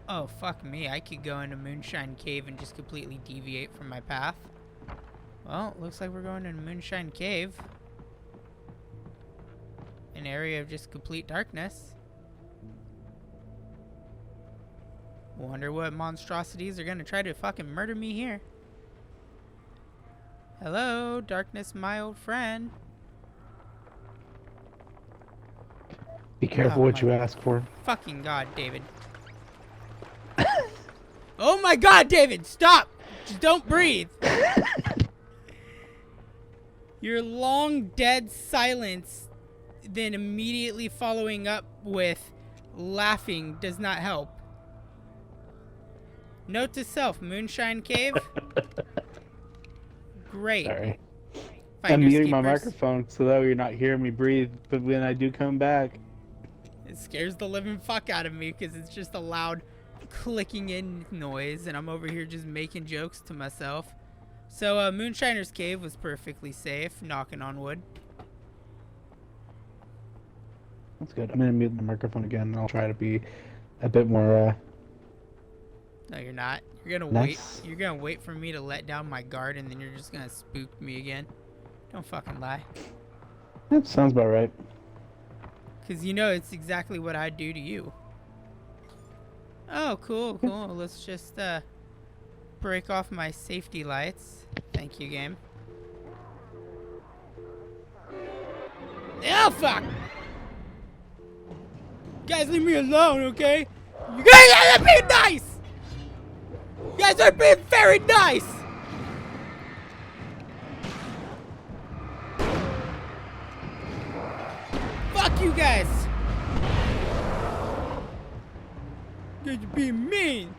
Oh, fuck me. I could go into Moonshine Cave and just completely deviate from my path. Well, looks like we're going into Moonshine Cave. An area of just complete darkness. Wonder what monstrosities are gonna try to fucking murder me here. Hello, darkness, my old friend. Be careful what you ask for. Fucking God, David. Oh my God, David, stop! Just don't breathe. Your long dead silence, then immediately following up with laughing, does not help. Note to self, Moonshine Cave. Great. Sorry. I'm muting my microphone so that way you're not hearing me breathe, but when I do come back. It scares the living fuck out of me because it's just a loud clicking in noise and I'm over here just making jokes to myself. So Moonshiner's Cave was perfectly safe, knocking on wood. That's good. I'm gonna mute the microphone again and I'll try to be a bit more No, you're not. You're gonna wait. You're gonna wait for me to let down my guard and then you're just gonna spook me again. Don't fucking lie. That sounds about right. Cause you know it's exactly what I'd do to you. Oh, cool, cool. Let's just break off my safety lights. Thank you, game. Oh, fuck! Guys, leave me alone, okay? You guys are being nice! You guys are being very nice! Fuck you guys! You guys are being mean!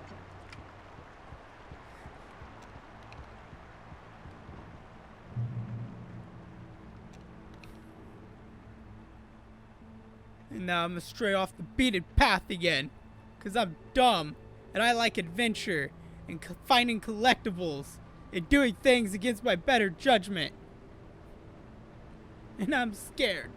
And now I'm astray off the beaten path again. Because I'm dumb. And I like adventure. And finding collectibles. And doing things against my better judgment. And I'm scared.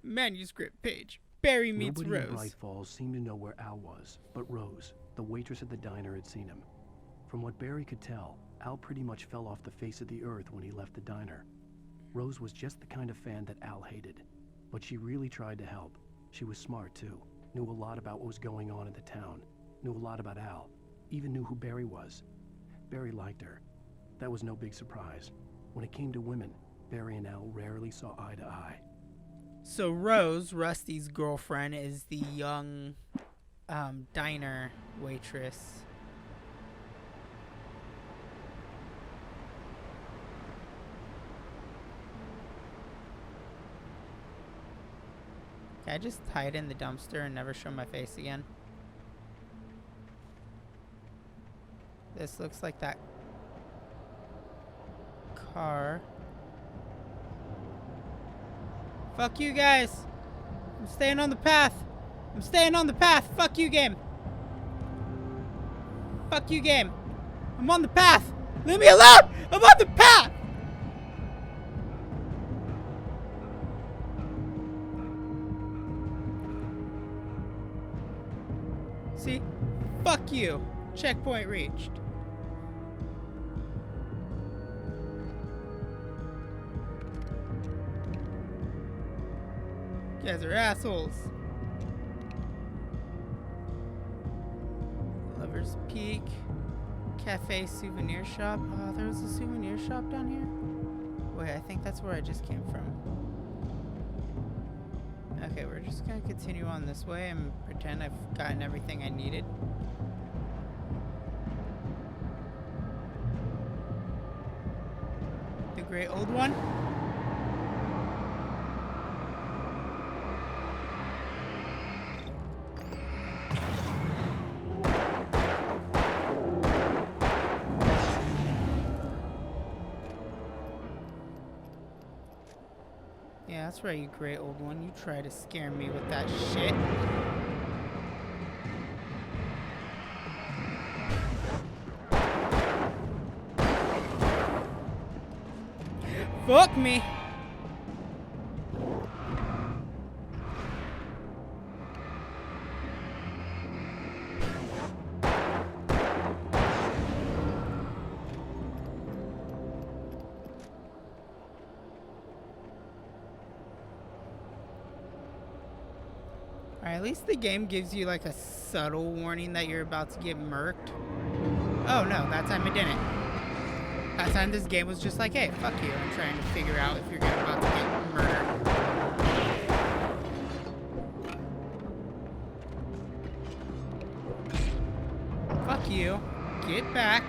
Manuscript page. Barry meets Nobody in Rose. Bright Falls seemed to know where Al was, but Rose, the waitress at the diner, had seen him. From what Barry could tell, Al pretty much fell off the face of the earth when he left the diner. Rose was just the kind of fan that Al hated. But she really tried to help. She was smart, too. Knew a lot about what was going on in the town. Knew a lot about Al. Even knew who Barry was. Barry liked her. That was no big surprise. When it came to women, Barry and Al rarely saw eye to eye. So Rose, Rusty's girlfriend, is the young diner waitress. Can I just hide in the dumpster and never show my face again? This looks like that car. Fuck you guys! I'm staying on the path! I'm staying on the path! Fuck you, game! Fuck you, game! I'm on the path! Leave me alone! I'm on the path! See? Fuck you! Checkpoint reached. You guys are assholes. Lover's Peak. Cafe souvenir shop. Oh, there was a souvenir shop down here? wait, I think that's where I just came from. Okay, we're just gonna continue on this way and pretend I've gotten everything I needed. The great old one. Yeah, that's right, you great old one. You try to scare me with that shit. Fuck me! Alright, at least the game gives you like a subtle warning that you're about to get murked. Oh no, that time it didn't. That time this game was just like, hey, fuck you. I'm trying to figure out if you're about to get murdered. Fuck you. Get back.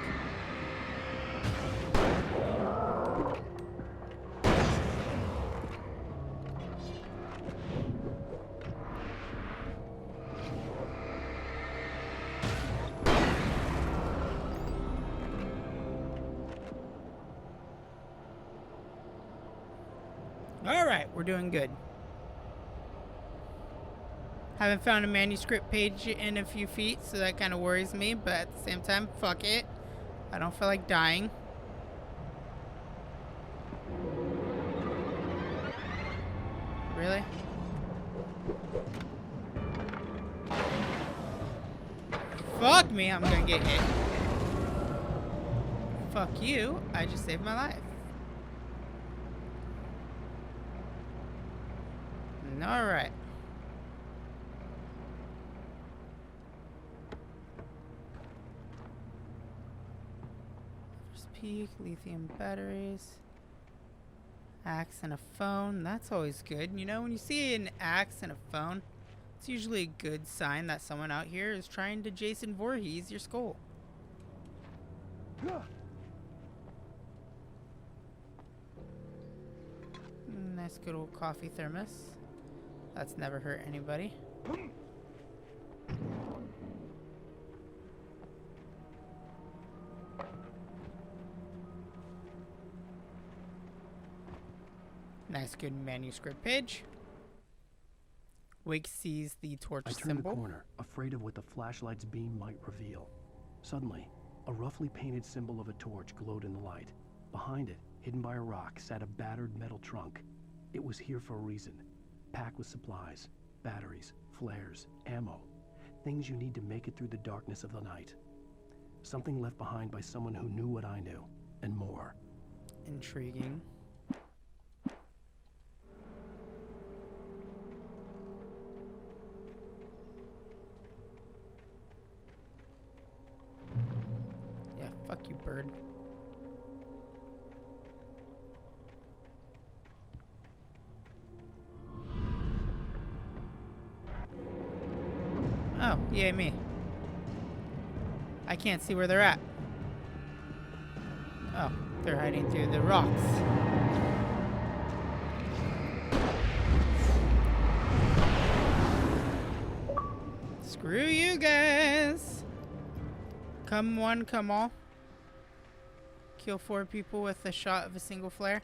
Alright, we're doing good. Haven't found a manuscript page in a few feet, so that kind of worries me, but at the same time, fuck it. I don't feel like dying. Really? Fuck me, I'm gonna get hit. Fuck you, I just saved my life. Alright. First peak, lithium batteries. Axe and a phone. That's always good. You know, when you see an axe and a phone, it's usually a good sign that someone out here is trying to Jason Voorhees your skull. Nice good old coffee thermos. That's never hurt anybody. Nice good manuscript page. Wake sees the torch I turned symbol. the corner, afraid of what the flashlight's beam might reveal. Suddenly, a roughly painted symbol of a torch glowed in the light. Behind it, hidden by a rock, sat a battered metal trunk. It was here for a reason. Packed with supplies, batteries, flares, ammo. Things you need to make it through the darkness of the night. Something left behind by someone who knew what I knew, and more. Intriguing. Yeah, fuck you, bird. Oh, yay me. I can't see where they're at. Oh, they're hiding through the rocks. Screw you guys. Come one, come all. Kill 4 people with a shot of a single flare.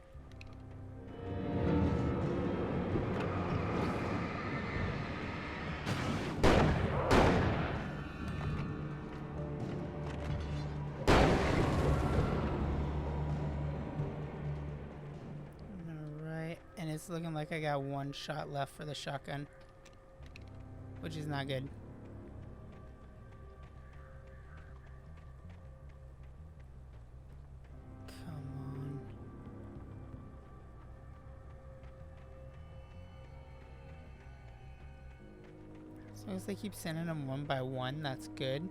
Alright, and it's looking like I got 1 shot left for the shotgun, which is not good. As long as they keep sending them one by one, that's good.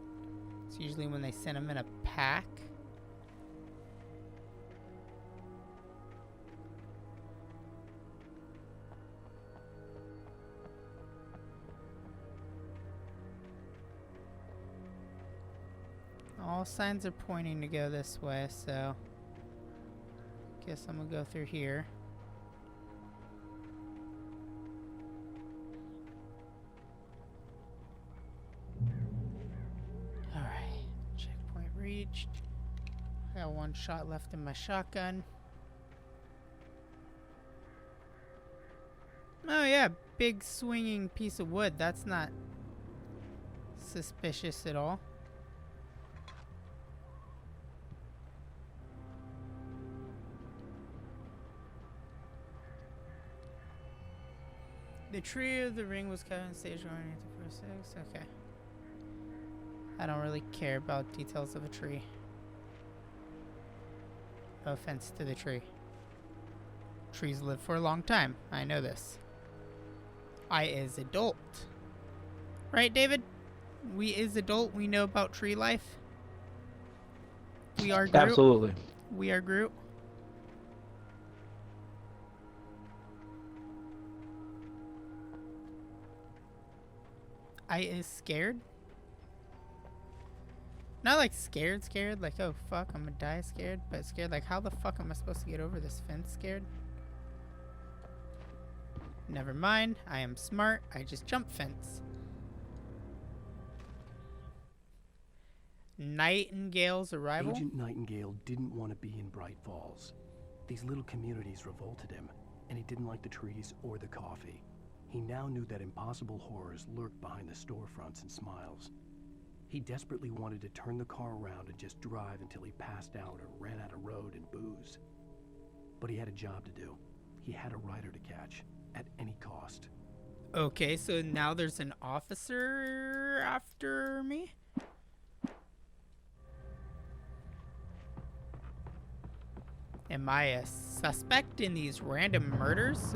It's usually when they send them in a pack. All signs are pointing to go this way, so guess I'm gonna go through here. Alright, checkpoint reached. I got one shot left in my shotgun. Oh yeah, big swinging piece of wood. That's not suspicious at all. The tree of the ring was cut on stage 1, 2, 4, 6. Okay. I don't really care about details of a tree. No offense to the tree. Trees live for a long time. I know this. I is adult. Right, David? We is adult. We know about tree life. We are Groot. Absolutely. We are Groot. I is scared. Not like scared, like, oh fuck, I'm gonna die scared, but scared like, how the fuck am I supposed to get over this fence scared? Never mind, I am smart, I just jump fence. Nightingale's arrival? Agent Nightingale didn't want to be in Bright Falls. These little communities revolted him, and he didn't like the trees or the coffee. He now knew that impossible horrors lurked behind the storefronts and smiles. He desperately wanted to turn the car around and just drive until he passed out or ran out of road and booze. But he had a job to do. He had a rider to catch, at any cost. Okay, so now there's an officer after me? Am I a suspect in these random murders?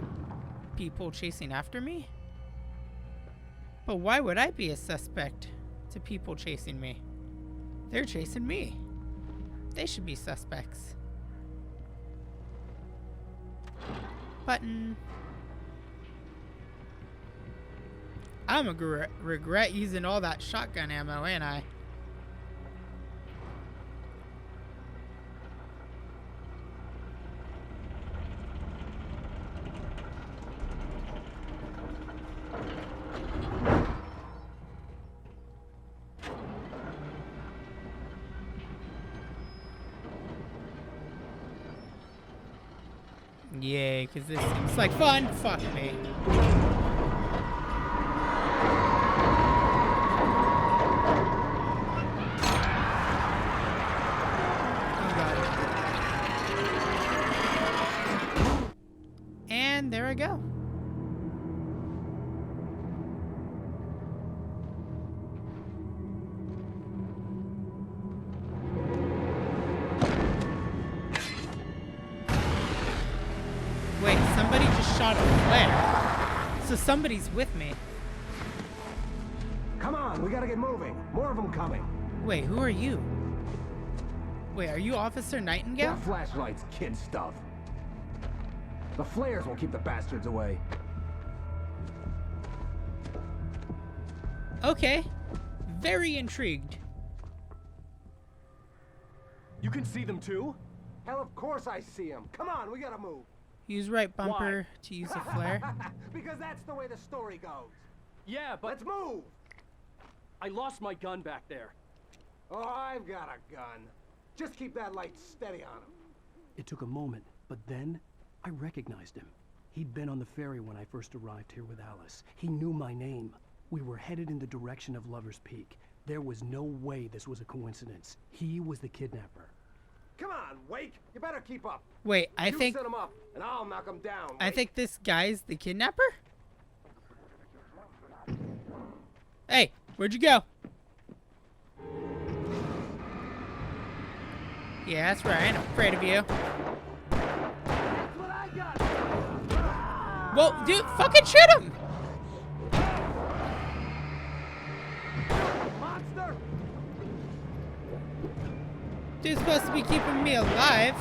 People chasing after me? But why would I be a suspect to people chasing me? They're chasing me. They should be suspects. Button. I'm gonna regret using all that shotgun ammo, ain't I? Yay, because this seems like fun. Fuck me. Oh, God. And there I go. Wait, somebody just shot a flare. So somebody's with me. Come on, we gotta get moving. More of them coming. Wait, who are you? Wait, are you Officer Nightingale? That flashlight's kid stuff. The flares will keep the bastards away. Okay. Very intrigued. You can see them too? Hell, of course I see them. Come on, we gotta move. Use right bumper to use a flare. Because that's the way the story goes. Yeah, but... Let's move! I lost my gun back there. Oh, I've got a gun. Just keep that light steady on him. It took a moment, but then I recognized him. He'd been on the ferry when I first arrived here with Alice. He knew my name. We were headed in the direction of Lover's Peak. There was no way this was a coincidence. He was the kidnapper. Come on, Wake. You better keep up. Wait, I you think... set him up, and I'll knock him down. I think this guy's the kidnapper? Hey, where'd you go? Yeah, that's right. I ain't afraid of you. That's what I got. Well, dude, fucking shoot him! Monster! Dude's supposed to be keeping me alive.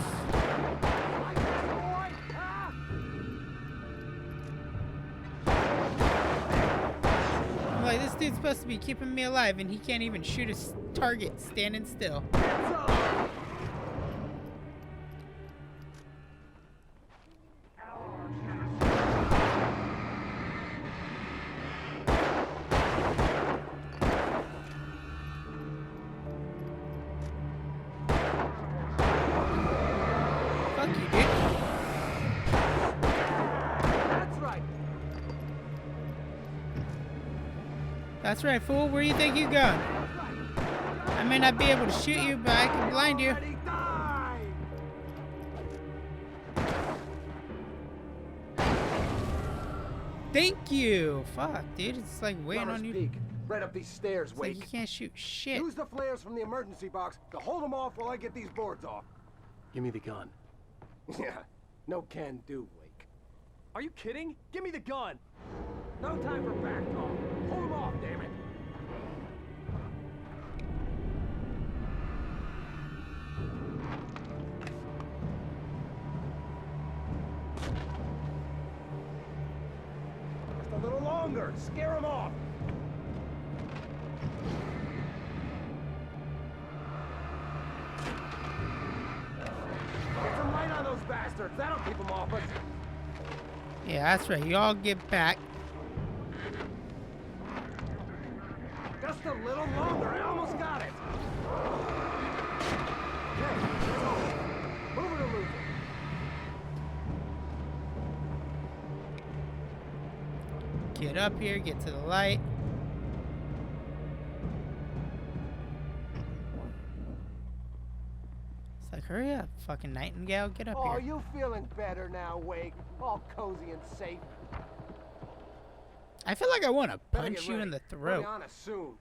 like, this dude's supposed to be keeping me alive, and he can't even shoot a target standing still. Fuck you, dude. That's right. That's right, fool. Where do you think you're going? I may not be able to shoot you, but I can blind you. Thank you. Fuck, dude. It's like waiting on you. Peak, right up these stairs, It's like Wake. you can't shoot shit. Use the flares from the emergency box to hold them off while I get these boards off. Give me the gun. Yeah, no can do, Wake. Are you kidding? Give me the gun. No time for back talk. Hold them off, damn it. Just a little longer. Scare them off. Get some light on those bastards. That'll keep them off us. Yeah, that's right. You all get back. Just a little longer. I almost got it. Okay, let's go. Move it or lose it. Get up here. Get to the light. It's like, hurry up, fucking Nightingale. Get up Oh, here. you feeling better now, Wake? All cozy and safe. I feel like I want to Better punch get you in ready. the We'll throat. be on us soon.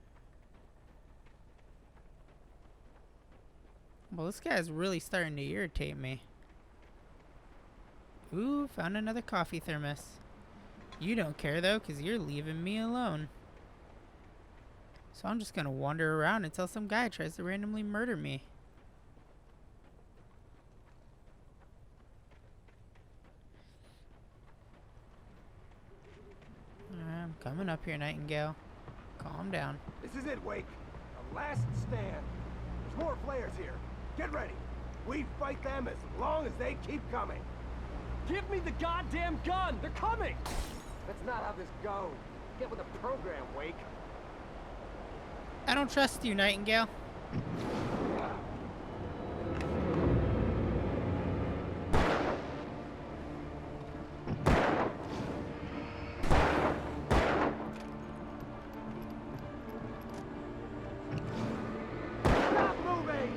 Well, this guy's really starting to irritate me. Ooh, found another coffee thermos. You don't care, though, because you're leaving me alone. So I'm just going to wander around until some guy tries to randomly murder me. I'm coming up here, Nightingale. Calm down. This is it, Wake. The last stand. There's more flares here. Get ready. We fight them as long as they keep coming. Give me the goddamn gun. They're coming. That's not how this goes. Get with the program, Wake. I don't trust you, Nightingale. Stop moving!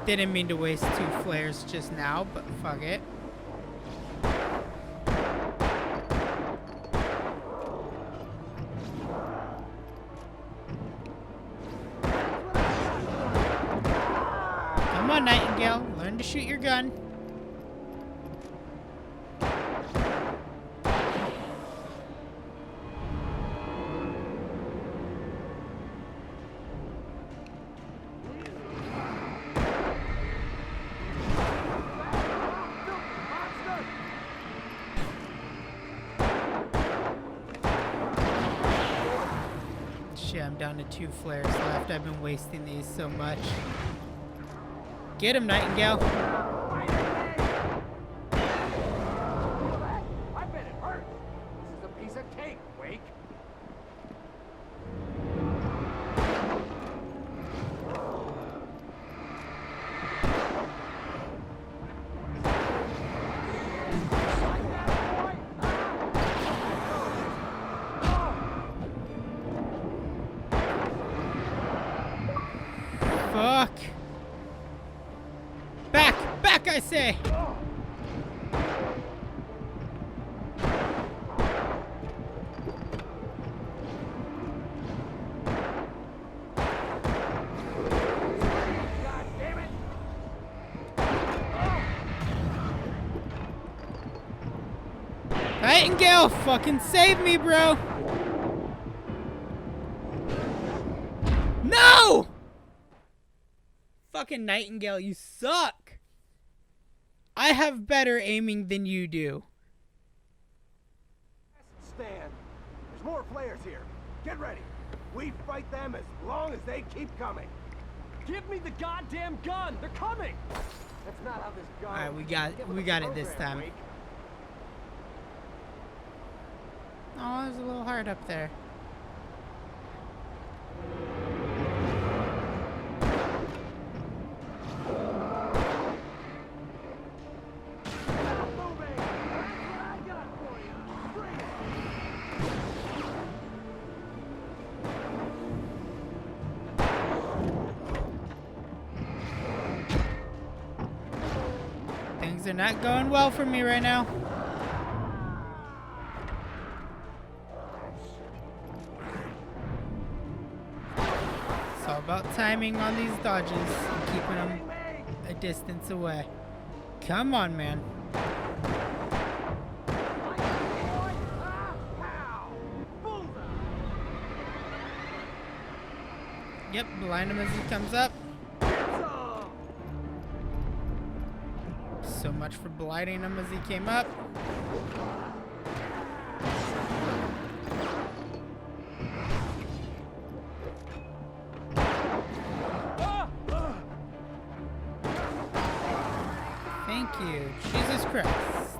Didn't mean to waste 2 flares just now, but fuck it. Come on, Nightingale. Learn to shoot your gun. Shit, I'm down to 2 flares left. I've been wasting these so much. Get him, Nightingale. I bet it hurts. This is a piece of cake, Wake. Fuck. Back! Back, I say! God damn it! Nightingale, fucking save me, bro! No! Fucking Nightingale, you suck. I have better aiming than you do. Stand. There's more flares here. Get ready. We fight them as long as they keep coming. Give me the goddamn gun. They're coming. That's not how this goes. All right, we got it this time. Oh, there's a little heart up there. Things are not going well for me right now. It's all about timing on these dodges and keeping them a distance away. Come on, man. Yep, blind him as he comes up. So much for blinding him as he came up. Thank you, Jesus Christ.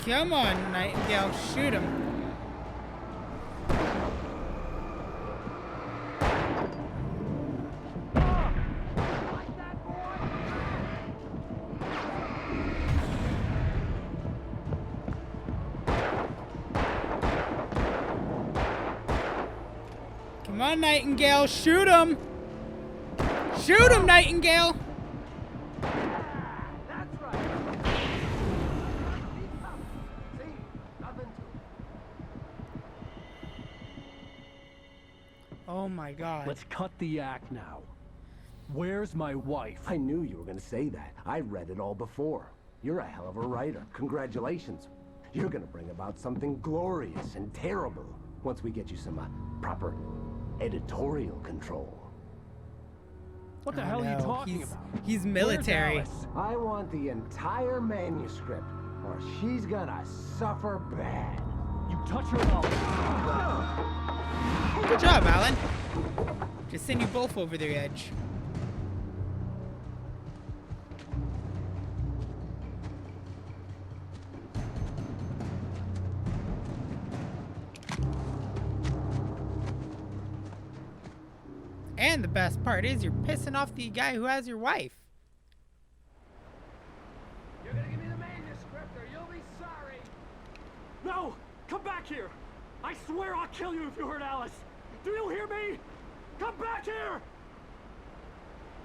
Come on, Nightingale, shoot him. Come on, Nightingale, shoot him. Shoot him, Nightingale. Oh my God. Let's cut the act now. Where's my wife? I knew you were going to say that. I read it all before. You're a hell of a writer. Congratulations. You're going to bring about something glorious and terrible once we get you some proper editorial control. What the hell are you talking about? He's military. Where's Alice? I want the entire manuscript, or she's gonna suffer bad. You touch her mouth. Good job, Alan. Just send you both over the edge. And the best part is you're pissing off the guy who has your wife. You're gonna give me the manuscript or you'll be sorry. No! Come back here! I swear I'll kill you if you hurt Alice! Do you hear me? Come back here!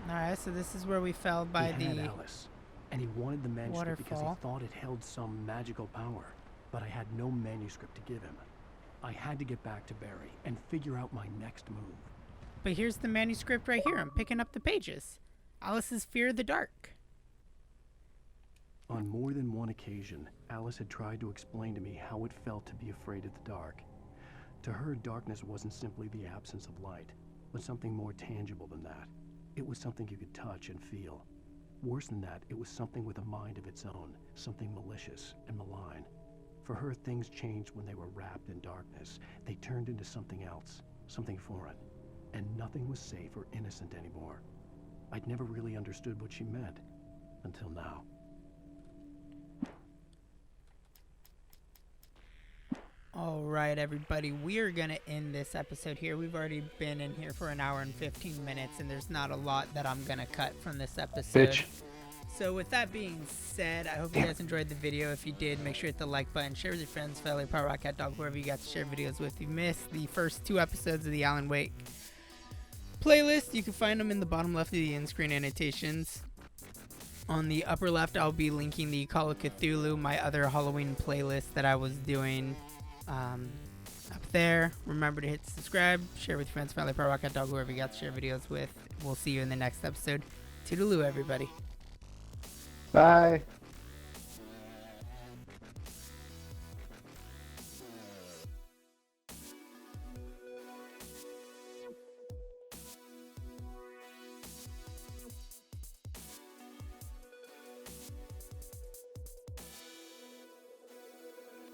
Alright, so this is where we fell by He the had Alice, and he wanted the manuscript because he waterfall. thought it held some magical power. But I had no manuscript to give him. I had to get back to Barry and figure out my next move. But here's the manuscript right here. I'm picking up the pages. Alice's Fear of the Dark. On more than one occasion, Alice had tried to explain to me how it felt to be afraid of the dark. To her, darkness wasn't simply the absence of light, but something more tangible than that. It was something you could touch and feel. Worse than that, it was something with a mind of its own, something malicious and malign. For her, things changed when they were wrapped in darkness. They turned into something else, something foreign. And nothing was safe or innocent anymore. I'd never really understood what she meant, until now. Alright, everybody, we are going to end this episode here. We've already been in here for an hour and 15 minutes, and there's not a lot that I'm going to cut from this episode. Bitch. So with that being said, I hope you guys enjoyed the video. If you did, make sure to hit the like button, share with your friends, family, Power Rock Cat Dog, whoever you got to share videos with. You missed the first 2 episodes of the Alan Wake playlists. You can find them in the bottom left of the in-screen annotations. On the upper left, I'll be linking the Call of Cthulhu, my other Halloween playlist that I was doing up there. Remember to hit subscribe, share with your friends, family, power, cat, dog, whoever you got to share videos with. We'll see you in the next episode. Toodaloo, everybody. Bye.